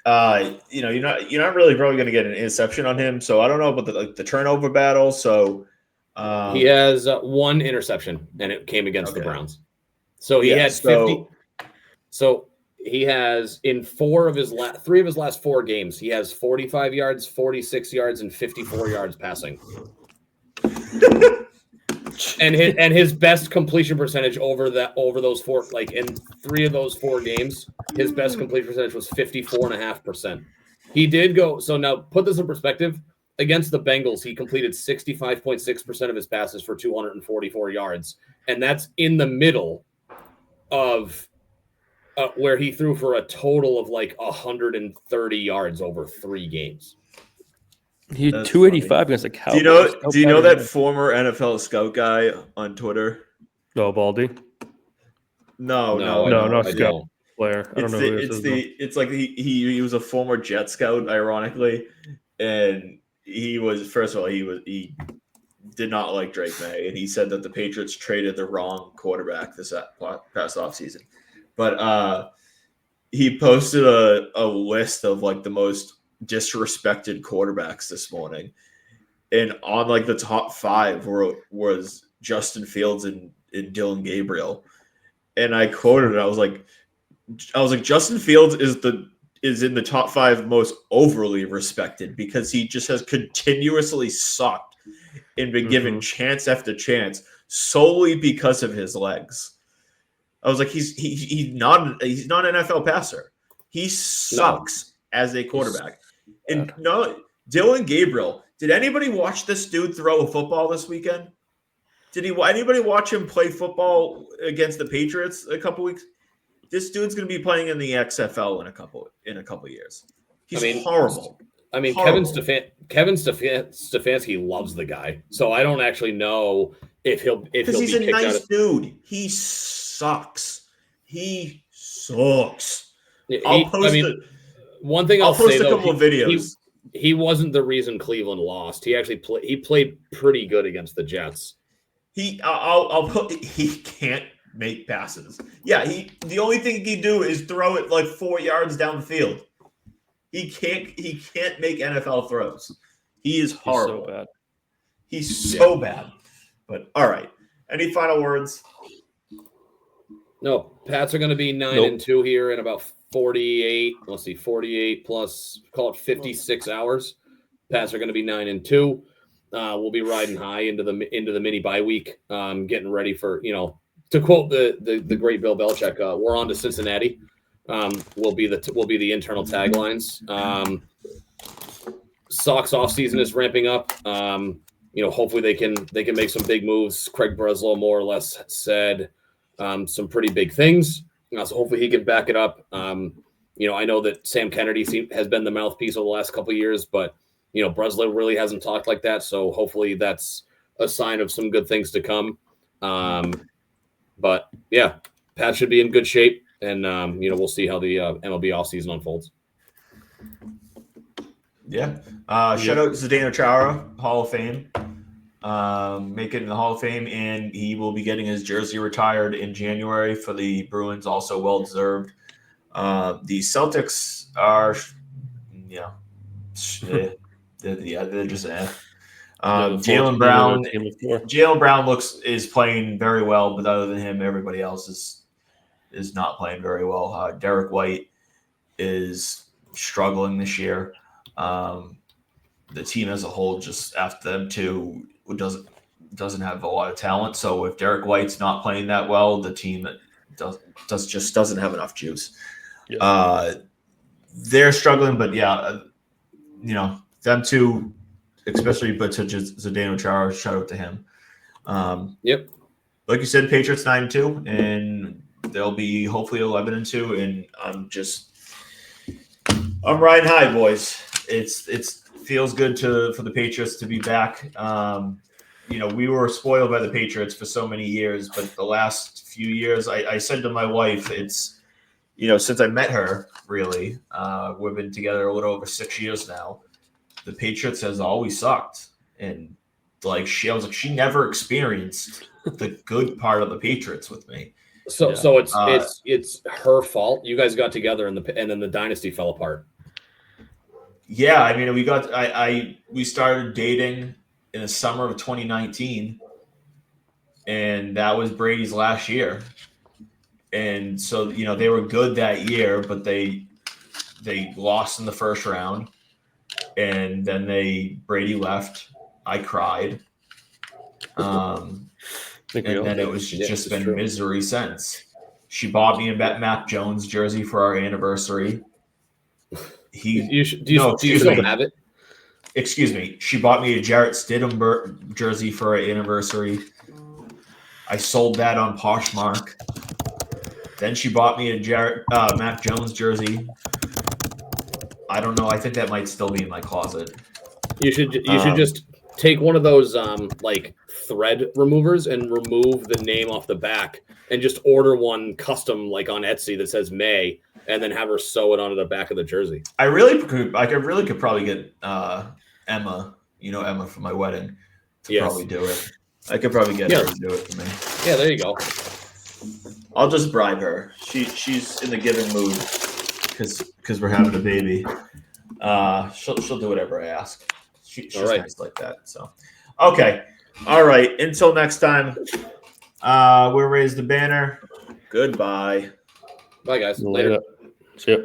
you're not really probably going to get an interception on him. So I don't know about the turnover battle. So he has 1 interception, and it came against the Browns. So he had 50. So he has in 3 of his last 4 games, he has 45 yards, 46 yards, and 54 yards passing. and his best completion percentage over those 4, like in 3 of those 4 games, his best completion percentage was 54.5%. He did go. So now put this in perspective. Against the Bengals, he completed 65.6% of his passes for 244 yards, and that's in the middle of where he threw for a total of like 130 yards over 3 games. He had 285 against the Cowboys. Do you know that former NFL scout guy on Twitter? No, Baldy. No, scout player. I don't know. It's like he was a former Jet scout, ironically, and he did not like Drake May, and he said that the Patriots traded the wrong quarterback this past offseason. But he posted a list of like the most disrespected quarterbacks this morning, and on like the top 5 was Justin Fields and Dylan Gabriel, and I quoted it. I was like Justin Fields is in the top 5 most overly respected because he just has continuously sucked and been given chance after chance solely because of his legs. I was like, he's not an NFL passer. He sucks as a quarterback. And no, Dylan Gabriel. Did anybody watch this dude throw a football this weekend? Did anybody watch him play football against the Patriots a couple weeks? This dude's going to be playing in the XFL in a couple years. He's horrible. I mean, horrible. Kevin Stefanski loves the guy, so I don't actually know if he'll he's a nice dude. He sucks. He sucks. One thing I'll say post a though, couple of videos. He wasn't the reason Cleveland lost. He actually played pretty good against the Jets. He can't make passes. Yeah, the only thing he can do is throw it like 4 yards down the field. He can't make NFL throws. He is horrible. He's so bad. He's so bad. But all right. Any final words? No, Pats are going to be 9-2 here in about 48. Let's see, 48 plus, call it 56 hours. Pats are going to be 9-2. We'll be riding high into the mini bye week, getting ready for, to quote the great Bill Belichick, we're on to Cincinnati. Will be the internal taglines. Sox offseason is ramping up. Hopefully they can make some big moves. Craig Breslow more or less said some pretty big things. So hopefully he can back it up. I know that Sam Kennedy has been the mouthpiece over the last couple of years, but Breslow really hasn't talked like that. So hopefully that's a sign of some good things to come. But yeah, Pat should be in good shape, and we'll see how the MLB offseason unfolds. Yeah. Shout out to Zdeno Chara, Hall of Fame. Make it in the Hall of Fame, and he will be getting his jersey retired in January for the Bruins. Also well deserved. The Celtics are, they're just Jaylen Brown is playing very well, but other than him, everybody else is not playing very well. Derek White is struggling this year. The team as a whole, just after them too, doesn't have a lot of talent. So if Derek White's not playing that well, the team doesn't have enough juice. Yeah. They're struggling, but them two, especially, but to Zdeno Chara, shout out to him. Yep. Like you said, Patriots 9-2, and they'll be hopefully 11-2, and I'm riding high, boys. It feels good for the Patriots to be back. We were spoiled by the Patriots for so many years, but the last few years, I said to my wife, it's, since I met her, really, we've been together a little over 6 years now. The Patriots has always sucked, and she never experienced the good part of the Patriots with me. So it's her fault. You guys got together and then the dynasty fell apart. Yeah, I mean, we started dating in the summer of 2019, and that was Brady's last year. And so, they were good that year, but they lost in the first round, and then Brady left. I cried. And then it was just been misery since. She bought me a Mac Jones jersey for our anniversary. Do you still have it? Excuse me. She bought me a Jarrett Stidham jersey for our anniversary. I sold that on Poshmark. Then she bought me a Mac Jones jersey. I don't know. I think that might still be in my closet. You should just take one of those thread removers and remove the name off the back, and just order one custom on Etsy that says May, and then have her sew it onto the back of the jersey. I really could probably get Emma, Emma for my wedding to probably do it. I could probably get her to do it for me. Yeah, there you go. I'll just bribe her. She's in the giving mood because we're having a baby. She'll do whatever I ask. She's nice like that. So, okay. All right. Until next time, we'll raise the banner. Goodbye. Bye, guys. Later. See ya.